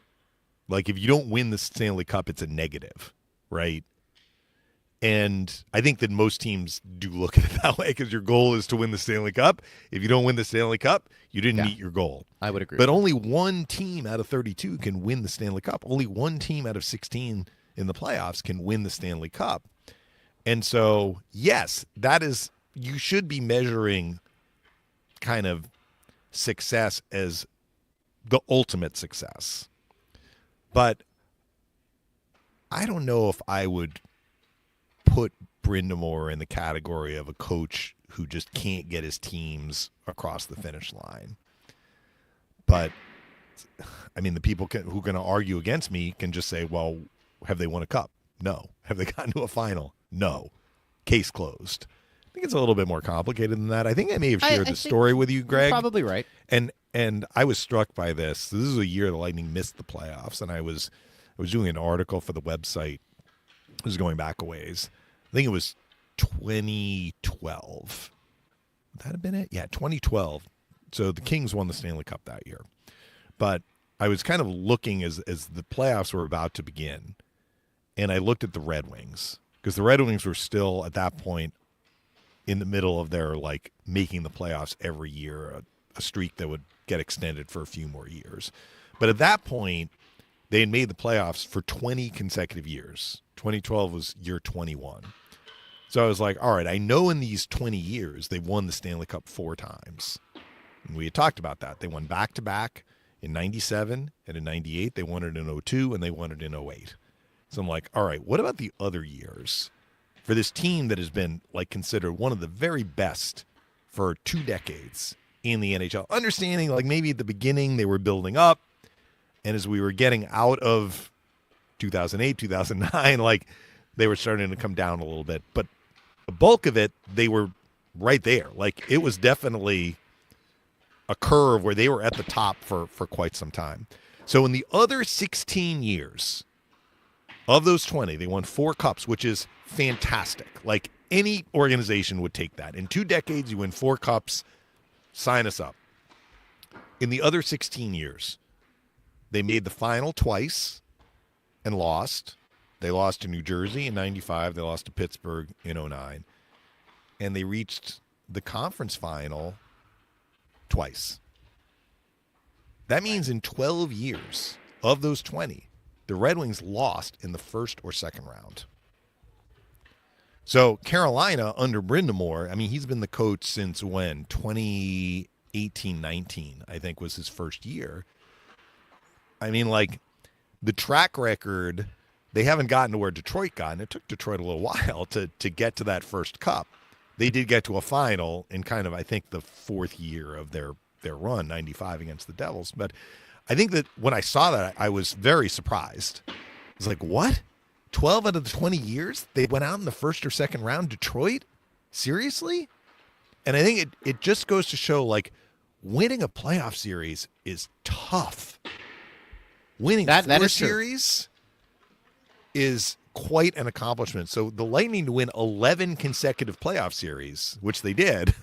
Like, if you don't win the Stanley Cup, it's a negative, right? And I think that most teams do look at it that way because your goal is to win the Stanley Cup. If you don't win the Stanley Cup, you didn't meet your goal. I would agree. But only one team out of 32 can win the Stanley Cup. Only one team out of 16 in the playoffs can win the Stanley Cup. And so, yes, that is, you should be measuring kind of success as the ultimate success. But I don't know if I would put Brindamore in the category of a coach who just can't get his teams across the finish line. But, I mean, the people who are going to argue against me can just say, well, have they won a cup? No. Have they gotten to a final? No. Case closed. I think it's a little bit more complicated than that. I think I may have shared the story with you, Greg. You're probably right. And I was struck by this. This is a year the Lightning missed the playoffs, and I was doing an article for the website. It was going back a ways. I think it was 2012. Would that have been it? Yeah, 2012. So the Kings won the Stanley Cup that year. But I was kind of looking as the playoffs were about to begin, and I looked at the Red Wings because the Red Wings were still at that point in the middle of their like making the playoffs every year, a streak that would get extended for a few more years. But at that point, they had made the playoffs for 20 consecutive years. 2012 was year 21. So I was like, all right, I know in these 20 years, they've won the Stanley Cup 4 times. And we had talked about that. They won back-to-back in 97 and in 98. They won it in 02 and they won it in 08. So I'm like, all right, what about the other years? For this team that has been like considered one of the very best for 2 decades in the NHL. Understanding like maybe at the beginning they were building up, and as we were getting out of 2008, 2009, like they were starting to come down a little bit. But the bulk of it, they were right there. Like it was definitely a curve where they were at the top for quite some time. So in the other 16 years of those 20, they won 4 cups, which is fantastic. Like any organization would take that. In 2 decades, you win 4 cups. Sign us up. In the other 16 years, they made the final twice and lost. They lost to New Jersey in 95. They lost to Pittsburgh in 09. And they reached the conference final twice. That means in 12 years of those 20, the Red Wings lost in the first or second round. So Carolina under Brindamore, I mean, he's been the coach since when? 2018-19, I think, was his first year. I mean, like, the track record, they haven't gotten to where Detroit got, and it took Detroit a little while to get to that first cup. They did get to a final in kind of, I think, the 4th year of their run, 95 against the Devils. But I think that when I saw that, I was very surprised. I was like, what? 12 out of the 20 years, they went out in the first or second round, Detroit? Seriously? And I think it just goes to show, like, winning a playoff series is tough. Winning that 4 is series is quite an accomplishment. So the Lightning to win 11 consecutive playoff series, which they did,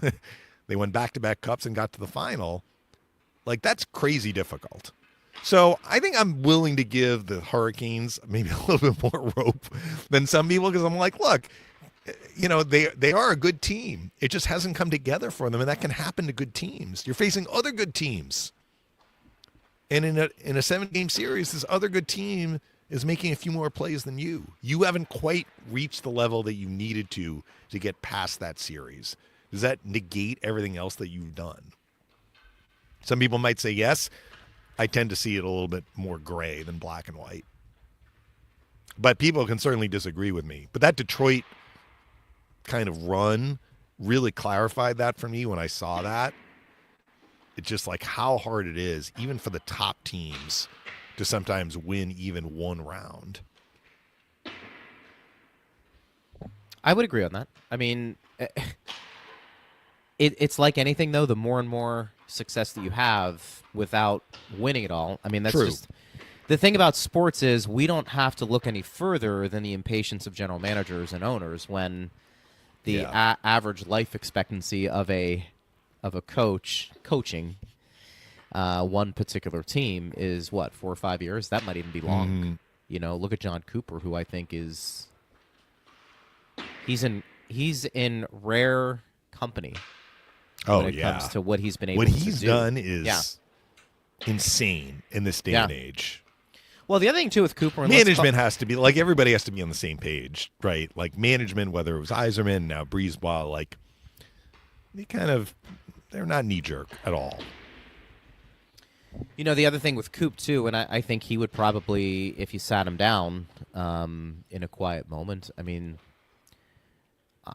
they won back-to-back cups and got to the final. Like, that's crazy difficult. So I think I'm willing to give the Hurricanes maybe a little bit more rope than some people because I'm like, look, you know, they are a good team. It just hasn't come together for them, and that can happen to good teams. You're facing other good teams. And in a 7-game series, this other good team is making a few more plays than you. You haven't quite reached the level that you needed to get past that series. Does that negate everything else that you've done? Some people might say yes. I tend to see it a little bit more gray than black and white. But people can certainly disagree with me. But that Detroit kind of run really clarified that for me when I saw that. It's just like how hard it is, even for the top teams, to sometimes win even one round. I would agree on that. I mean, it's like anything, though. The more and more success that you have without winning it all, I mean, that's True. just the thing about sports is we don't have to look any further than the impatience of general managers and owners when the average life expectancy of a coach coaching one particular team is what, 4 or 5 years? That might even be long. Mm-hmm. You know, look at John Cooper, who I think is he's in rare company. When it comes to what he's been able to do. What he's done is insane in this day and age. Well, the other thing, too, with Cooper... and management has to be, like, everybody has to be on the same page, right? Like, management, whether it was Yzerman, now Brisebois, like, they're not knee-jerk at all. You know, the other thing with Coop, too, and I think he would probably, if you sat him down in a quiet moment, I mean...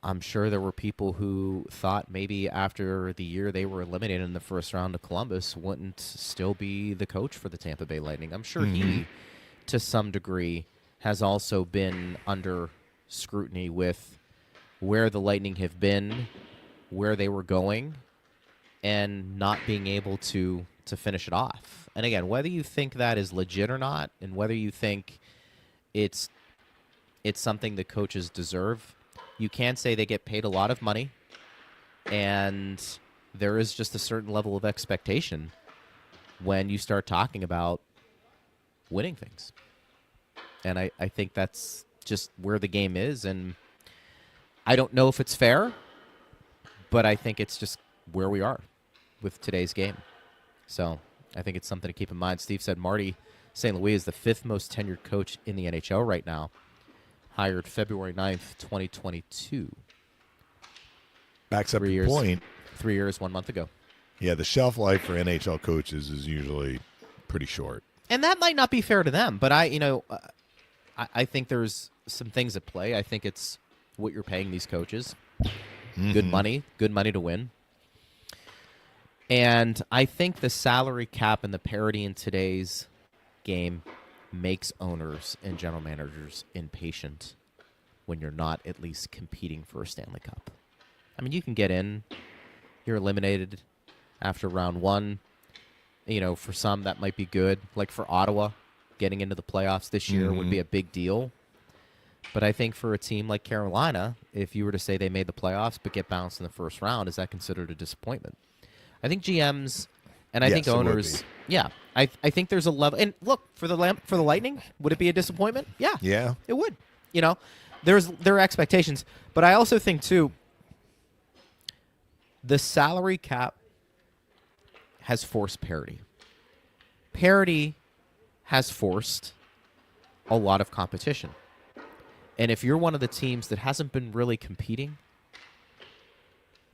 I'm sure there were people who thought maybe after the year they were eliminated in the first round of Columbus wouldn't still be the coach for the Tampa Bay Lightning. I'm sure he, to some degree, has also been under scrutiny with where the Lightning have been, where they were going, and not being able to finish it off. And again, whether you think that is legit or not, and whether you think it's something the coaches deserve, you can say they get paid a lot of money, and there is just a certain level of expectation when you start talking about winning things. And I think that's just where the game is, and I don't know if it's fair, but I think it's just where we are with today's game. So I think it's something to keep in mind. Steve said Marty St. Louis is the 5th most tenured coach in the NHL right now. Hired February 9th, 2022. Backs up your point. 3 years, 1 month ago. Yeah, the shelf life for NHL coaches is usually pretty short. And that might not be fair to them, but I think there's some things at play. I think it's what you're paying these coaches. Good money to win. And I think the salary cap and the parity in today's game makes owners and general managers impatient when you're not at least competing for a Stanley Cup. I mean, you can get in, you're eliminated after round one. You know, for some that might be good. Like for Ottawa, getting into the playoffs this year would be a big deal. But I think for a team like Carolina, if you were to say they made the playoffs but get bounced in the first round, is that considered a disappointment? I think GMs and I think owners, I think there's a level. And look, for the Lightning, would it be a disappointment? Yeah, it would. You know, there are expectations, but I also think too, the salary cap has forced parity. Parity has forced a lot of competition, and if you're one of the teams that hasn't been really competing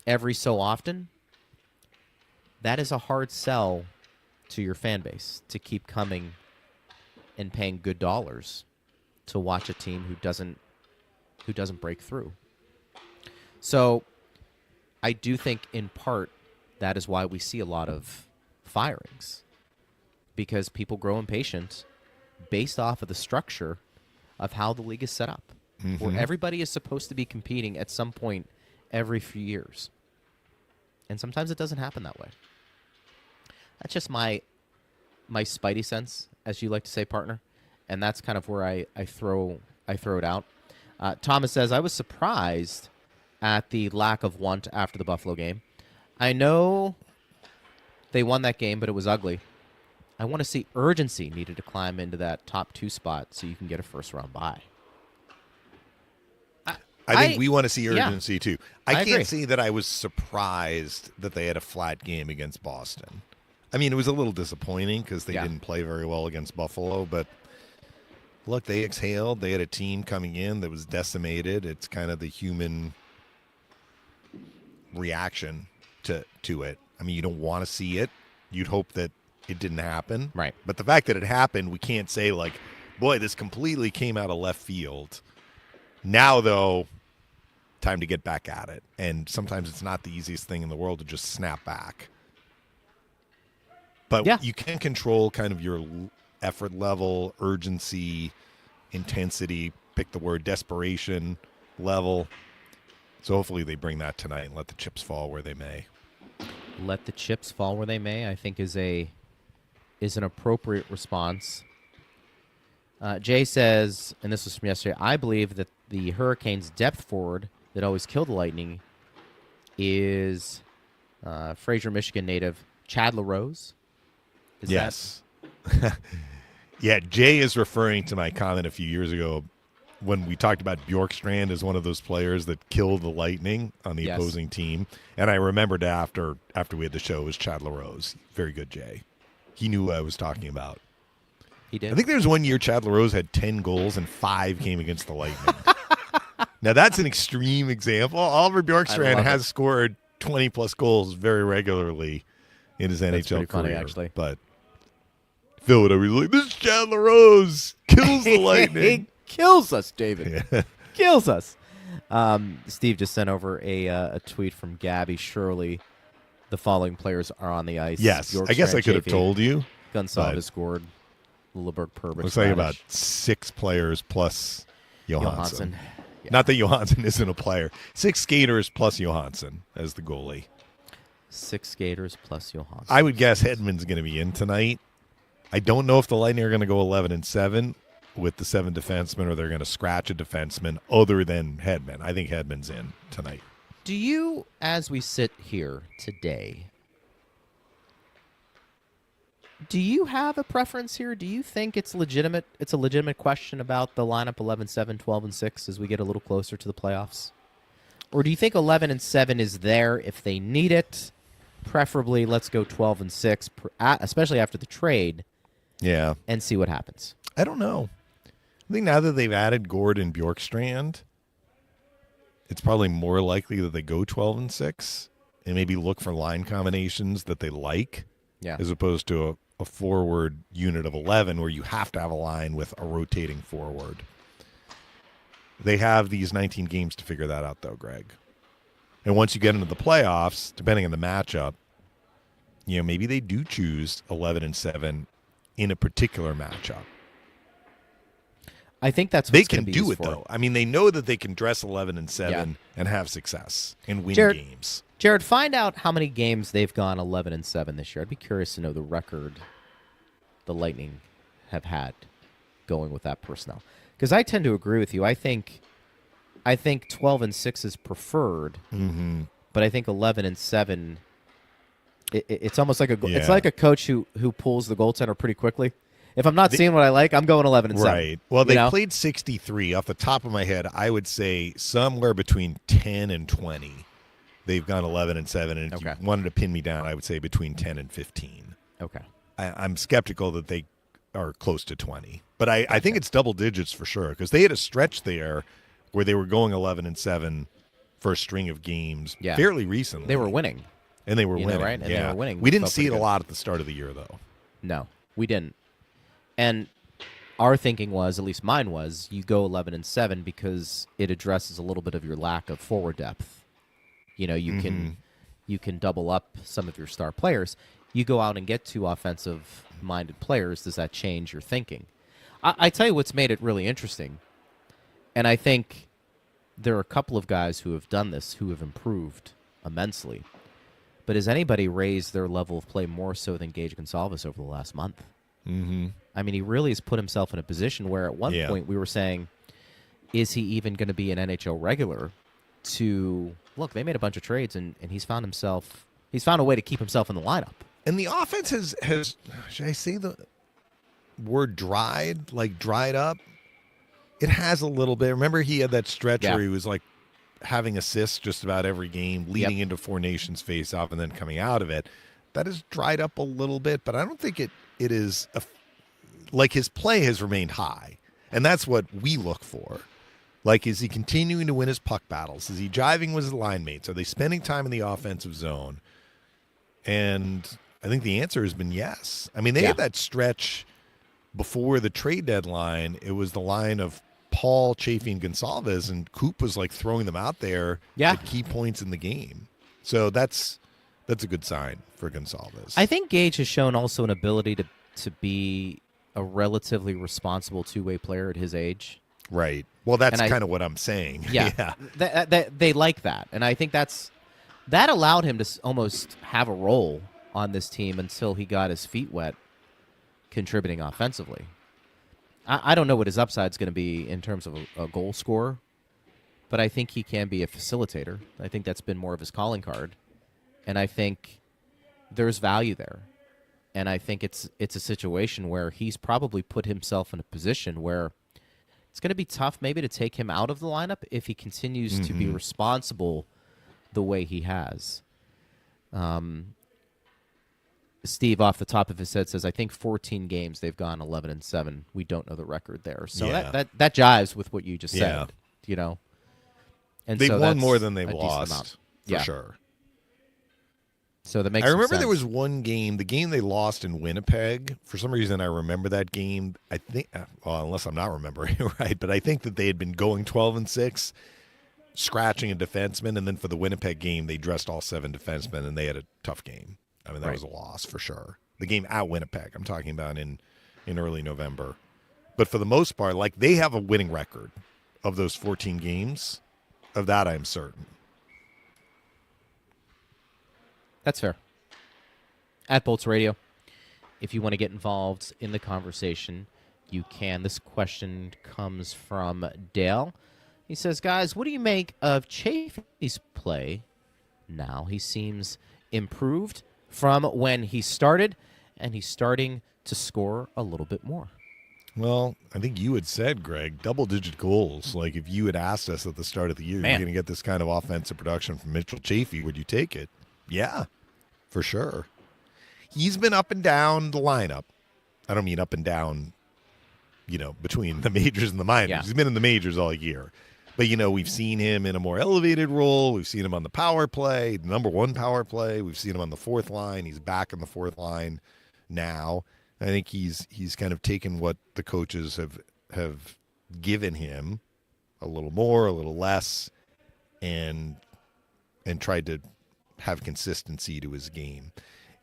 every so often, that is a hard sell to your fan base to keep coming and paying good dollars to watch a team who doesn't break through. So I do think in part that is why we see a lot of firings, because people grow impatient based off of the structure of how the league is set up, where everybody is supposed to be competing at some point every few years. And sometimes it doesn't happen that way. That's just my spidey sense, as you like to say, partner. And that's kind of where I throw it out. Thomas says, I was surprised at the lack of want after the Buffalo game. I know they won that game, but it was ugly. I want to see urgency needed to climb into that top 2 spot so you can get a first-round bye. I think we want to see urgency, too. I agree. can't say that I was surprised that they had a flat game against Boston. I mean, it was a little disappointing because they didn't play very well against Buffalo, but look, they exhaled. They had a team coming in that was decimated. It's kind of the human reaction to it. I mean, you don't want to see it. You'd hope that it didn't happen. Right. But the fact that it happened, we can't say, like, boy, this completely came out of left field. Now, though, time to get back at it. And sometimes it's not the easiest thing in the world to just snap back. But you can control kind of your effort level, urgency, intensity, pick the word, desperation level. So hopefully they bring that tonight and let the chips fall where they may. Let the chips fall where they may, I think is an appropriate response. Jay says, and this was from yesterday, I believe that the Hurricanes' depth forward that always killed the Lightning is Fraser, Michigan native Chad LaRose. Yes. Yeah, Jay is referring to my comment a few years ago when we talked about Bjorkstrand as one of those players that killed the Lightning on the opposing team. And I remembered after we had the show, it was Chad LaRose. Very good, Jay. He knew what I was talking about. He did. I think there was one year Chad LaRose had 10 goals and 5 came against the Lightning. Now, that's an extreme example. Oliver Bjorkstrand has scored 20-plus goals very regularly in his NHL career. Funny, actually. But Phil would always be like, this is Chad LaRose. Kills the Lightning. He kills us, David. Yeah. Kills us. Steve just sent over a tweet from Gabby. Surely the following players are on the ice. Yes. Bjorkstrand, I guess I could have told you. Gonsalves scored. Lilleberg, Perbix. Looks like about 6 players plus Johansson. Yeah. Not that Johansson isn't a player. 6 skaters plus Johansson as the goalie. 6 skaters plus Johansson. I would guess Hedman's going to be in tonight. I don't know if the Lightning are going to go 11-7 with the 7 defensemen, or they're going to scratch a defenseman other than Hedman. I think Hedman's in tonight. Do you, as we sit here today, do you have a preference here? Do you think it's legitimate? It's a legitimate question about the lineup 11-7, 12-6 as we get a little closer to the playoffs? Or do you think 11-7 is there if they need it? Preferably, let's go 12-6, especially after the trade. Yeah. And see what happens. I don't know. I think now that they've added Gord and Bjorkstrand, it's probably more likely that they go 12-6 and maybe look for line combinations that they like, as opposed to a forward unit of 11 where you have to have a line with a rotating forward. They have these 19 games to figure that out, though, Greg. And once you get into the playoffs, depending on the matchup, maybe they do choose 11-7 in a particular matchup. I think that's they what's can be do it for. though. I mean, they know that they can dress 11-7 and have success and win games. Jared, find out how many games they've gone 11-7 this year. I'd be curious to know the record the Lightning have had going with that personnel, because I tend to agree with you. I think 12-6 is preferred, but I think 11-7. It's almost like it's like a coach who pulls the goaltender pretty quickly. If I'm not seeing what I like, I'm going 11-7. Right. Well, they played 63. Off the top of my head, I would say somewhere between 10 and 20. They've gone 11-7, and if you wanted to pin me down, I would say between 10 and 15. Okay. I'm skeptical that they are close to 20, but I think it's double digits for sure, because they had a stretch there where they were going 11-7 for a string of games fairly recently. They were winning. And they were winning. Right? And they were winning. We didn't see it a lot at the start of the year, though. No, we didn't. And our thinking was, at least mine was, you go 11-7 because it addresses a little bit of your lack of forward depth. You can double up some of your star players. You go out and get 2 offensive-minded players. Does that change your thinking? I tell you what's made it really interesting, and I think there are a couple of guys who have done this who have improved immensely. But has anybody raised their level of play more so than Gage Gonsalves over the last month? Mm-hmm. I mean, he really has put himself in a position where at one point we were saying, is he even going to be an NHL regular? Look, they made a bunch of trades, and he's found a way to keep himself in the lineup. And the offense has should I say the word dried up? It has a little bit. Remember he had that stretch where he was like having assists just about every game, leading into Four Nations face-off and then coming out of it. That has dried up a little bit, but I don't think it is like his play has remained high, and that's what we look for. Like, is he continuing to win his puck battles? Is he jiving with his line mates? Are they spending time in the offensive zone? And I think the answer has been yes. I mean, they had that stretch before the trade deadline. It was the line of Paul, Chaffee, and Gonsalves, and Coop was like throwing them out there at key points in the game. So that's That's a good sign for Gonçalves. I think Gage has shown also an ability to be a relatively responsible two-way player at his age. Right. Well, that's kind of what I'm saying. Yeah. They like that. And I think that allowed him to almost have a role on this team until he got his feet wet contributing offensively. I don't know what his upside is going to be in terms of a goal scorer, but I think he can be a facilitator. I think that's been more of his calling card. And I think there's value there. And I think it's a situation where he's probably put himself in a position where it's going to be tough maybe to take him out of the lineup if he continues to be responsible the way he has. Steve, off the top of his head, says, I think 14 games they've gone 11-7. We don't know the record there. So that jives with what you just said, you know. And they've so won more than they've lost, for yeah. sure. So that makes I remember sense. there was one game, the game they lost in Winnipeg. For some reason, I remember that game. I think, well, unless I'm not remembering right, but I think that they had been going 12-6, scratching a defenseman, and then for the Winnipeg game, they dressed all 7 defensemen, and they had a tough game. I mean, that was a loss for sure. The game at Winnipeg, I'm talking about in early November. But for the most part, like, they have a winning record of those 14 games. Of that, I'm certain. That's fair. At Bolts Radio, if you want to get involved in the conversation, you can. This question comes from Dale. He says, guys, what do you make of Chaffee's play now? He seems improved from when he started, and he's starting to score a little bit more. Well, I think you had said, Greg, double-digit goals. Like, if you had asked us at the start of the year, you're going to get this kind of offensive production from Mitchell Chaffee, would you take it? Yeah, for sure. He's been up and down the lineup. I don't mean up and down, you know, between the majors and the minors. Yeah. He's been in the majors all year. But, you know, we've seen him in a more elevated role. We've seen him on the power play, the number 1 power play. We've seen him on the 4th line. He's back on the 4th line now. I think he's kind of taken what the coaches have given him, a little more, a little less, and tried to have consistency to his game.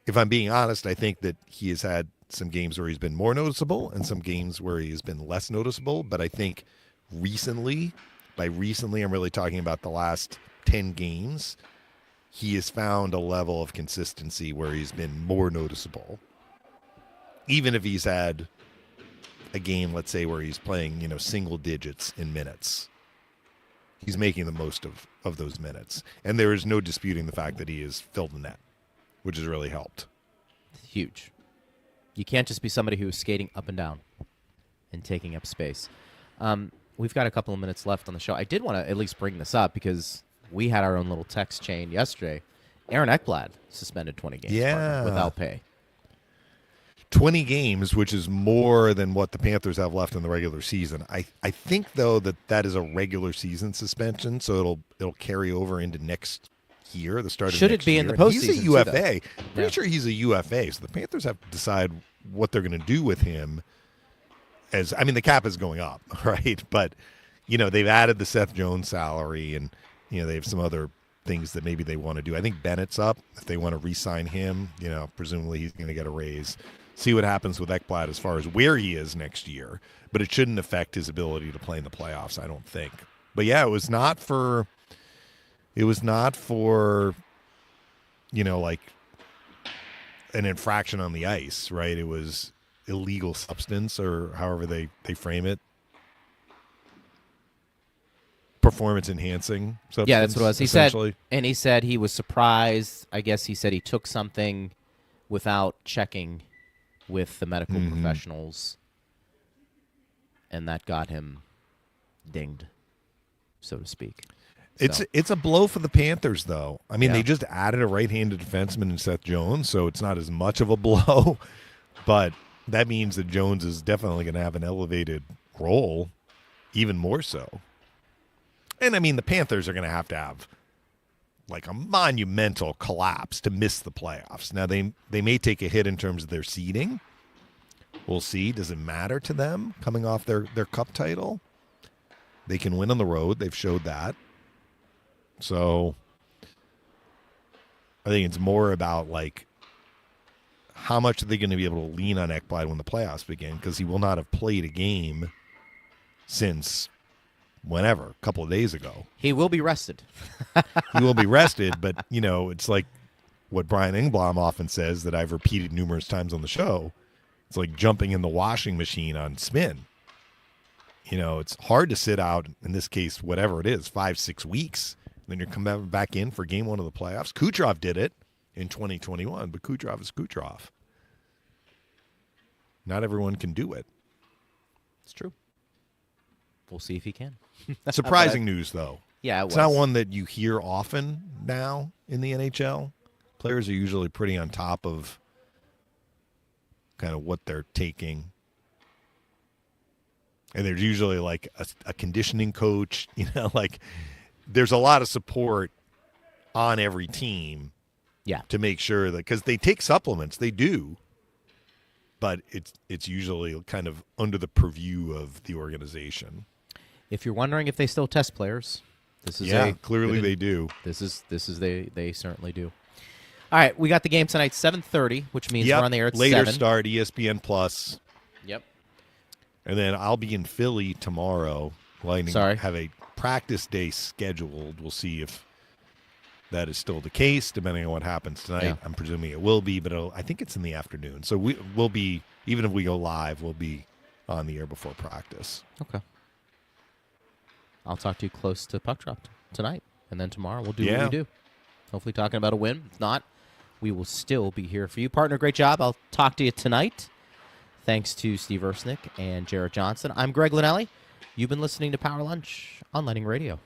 If I'm being honest, I think that he has had some games where he's been more noticeable and some games where he has been less noticeable. But I think recently, by recently, I'm really talking about the last 10 games, he has found a level of consistency where he's been more noticeable. Even if he's had a game, let's say, where he's playing, you know, single digits in minutes, he's making the most of those minutes. And there is no disputing the fact that he has filled the net, which has really helped. Huge. You can't just be somebody who is skating up and down and taking up space. We've got a couple of minutes left on the show. I did want to at least bring this up because we had our own little text chain yesterday. Aaron Ekblad suspended 20 games without pay. 20 games, which is more than what the Panthers have left in the regular season. I think, though, that is a regular season suspension, so it'll carry over into next year, the start of next year. Should it be in the postseason? He's a UFA. Pretty sure he's a UFA, so the Panthers have to decide what they're going to do with him. The cap is going up, right? But, you know, they've added the Seth Jones salary, and, you know, they have some other things that maybe they want to do. I think Bennett's up. If they want to re-sign him, you know, presumably he's going to get a raise. See what happens with Ekblad as far as where he is next year. But it shouldn't affect his ability to play in the playoffs, I don't think. But, yeah, it was not for, you know, like an infraction on the ice, right? It was illegal substance, or however they frame it. Performance enhancing substance. Yeah, that's what it was. He said he was surprised. I guess he said he took something without checking with the medical professionals, and that got him dinged, so to speak. It's a blow for the Panthers, though. I mean, they just added a right-handed defenseman in Seth Jones, so it's not as much of a blow, but that means that Jones is definitely going to have an elevated role, even more so. And, I mean, the Panthers are going to have like a monumental collapse to miss the playoffs. Now, they may take a hit in terms of their seeding. We'll see. Does it matter to them coming off their cup title? They can win on the road. They've showed that. So, I think it's more about, like, how much are they going to be able to lean on Ekblad when the playoffs begin? Because he will not have played a game since whenever, a couple of days ago. He will be rested. He will be rested, but, it's like what Brian Engblom often says that I've repeated numerous times on the show. It's like jumping in the washing machine on spin. It's hard to sit out, in this case, whatever it is, 5-6 weeks. Then you're coming back in for game one of the playoffs. Kucherov did it in 2021, but Kucherov is Kucherov. Not everyone can do it. It's true. We'll see if he can. Surprising news, though. Yeah, it's not one that you hear often now in the NHL. Players are usually pretty on top of kind of what they're taking. And there's usually like a conditioning coach, like there's a lot of support on every team. Yeah. To make sure that, because they take supplements, they do, but it's usually kind of under the purview of the organization. If you're wondering if they still test players, this is clearly they do. This is they certainly do. All right, we got the game tonight, 7:30, which means we're on the air at later 7. Start, ESPN Plus. Yep. And then I'll be in Philly tomorrow. Lightning have a practice day scheduled. We'll see if that is still the case, depending on what happens tonight. Yeah. I'm presuming it will be, but I think it's in the afternoon. So we'll be, even if we go live, we'll be on the air before practice. Okay. I'll talk to you close to puck drop tonight, and then tomorrow we'll do what we do. Hopefully talking about a win. If not, we will still be here for you. Partner, great job. I'll talk to you tonight. Thanks to Steve Ersnick and Jared Johnson. I'm Greg Linnelli. You've been listening to Power Lunch on Lightning Radio.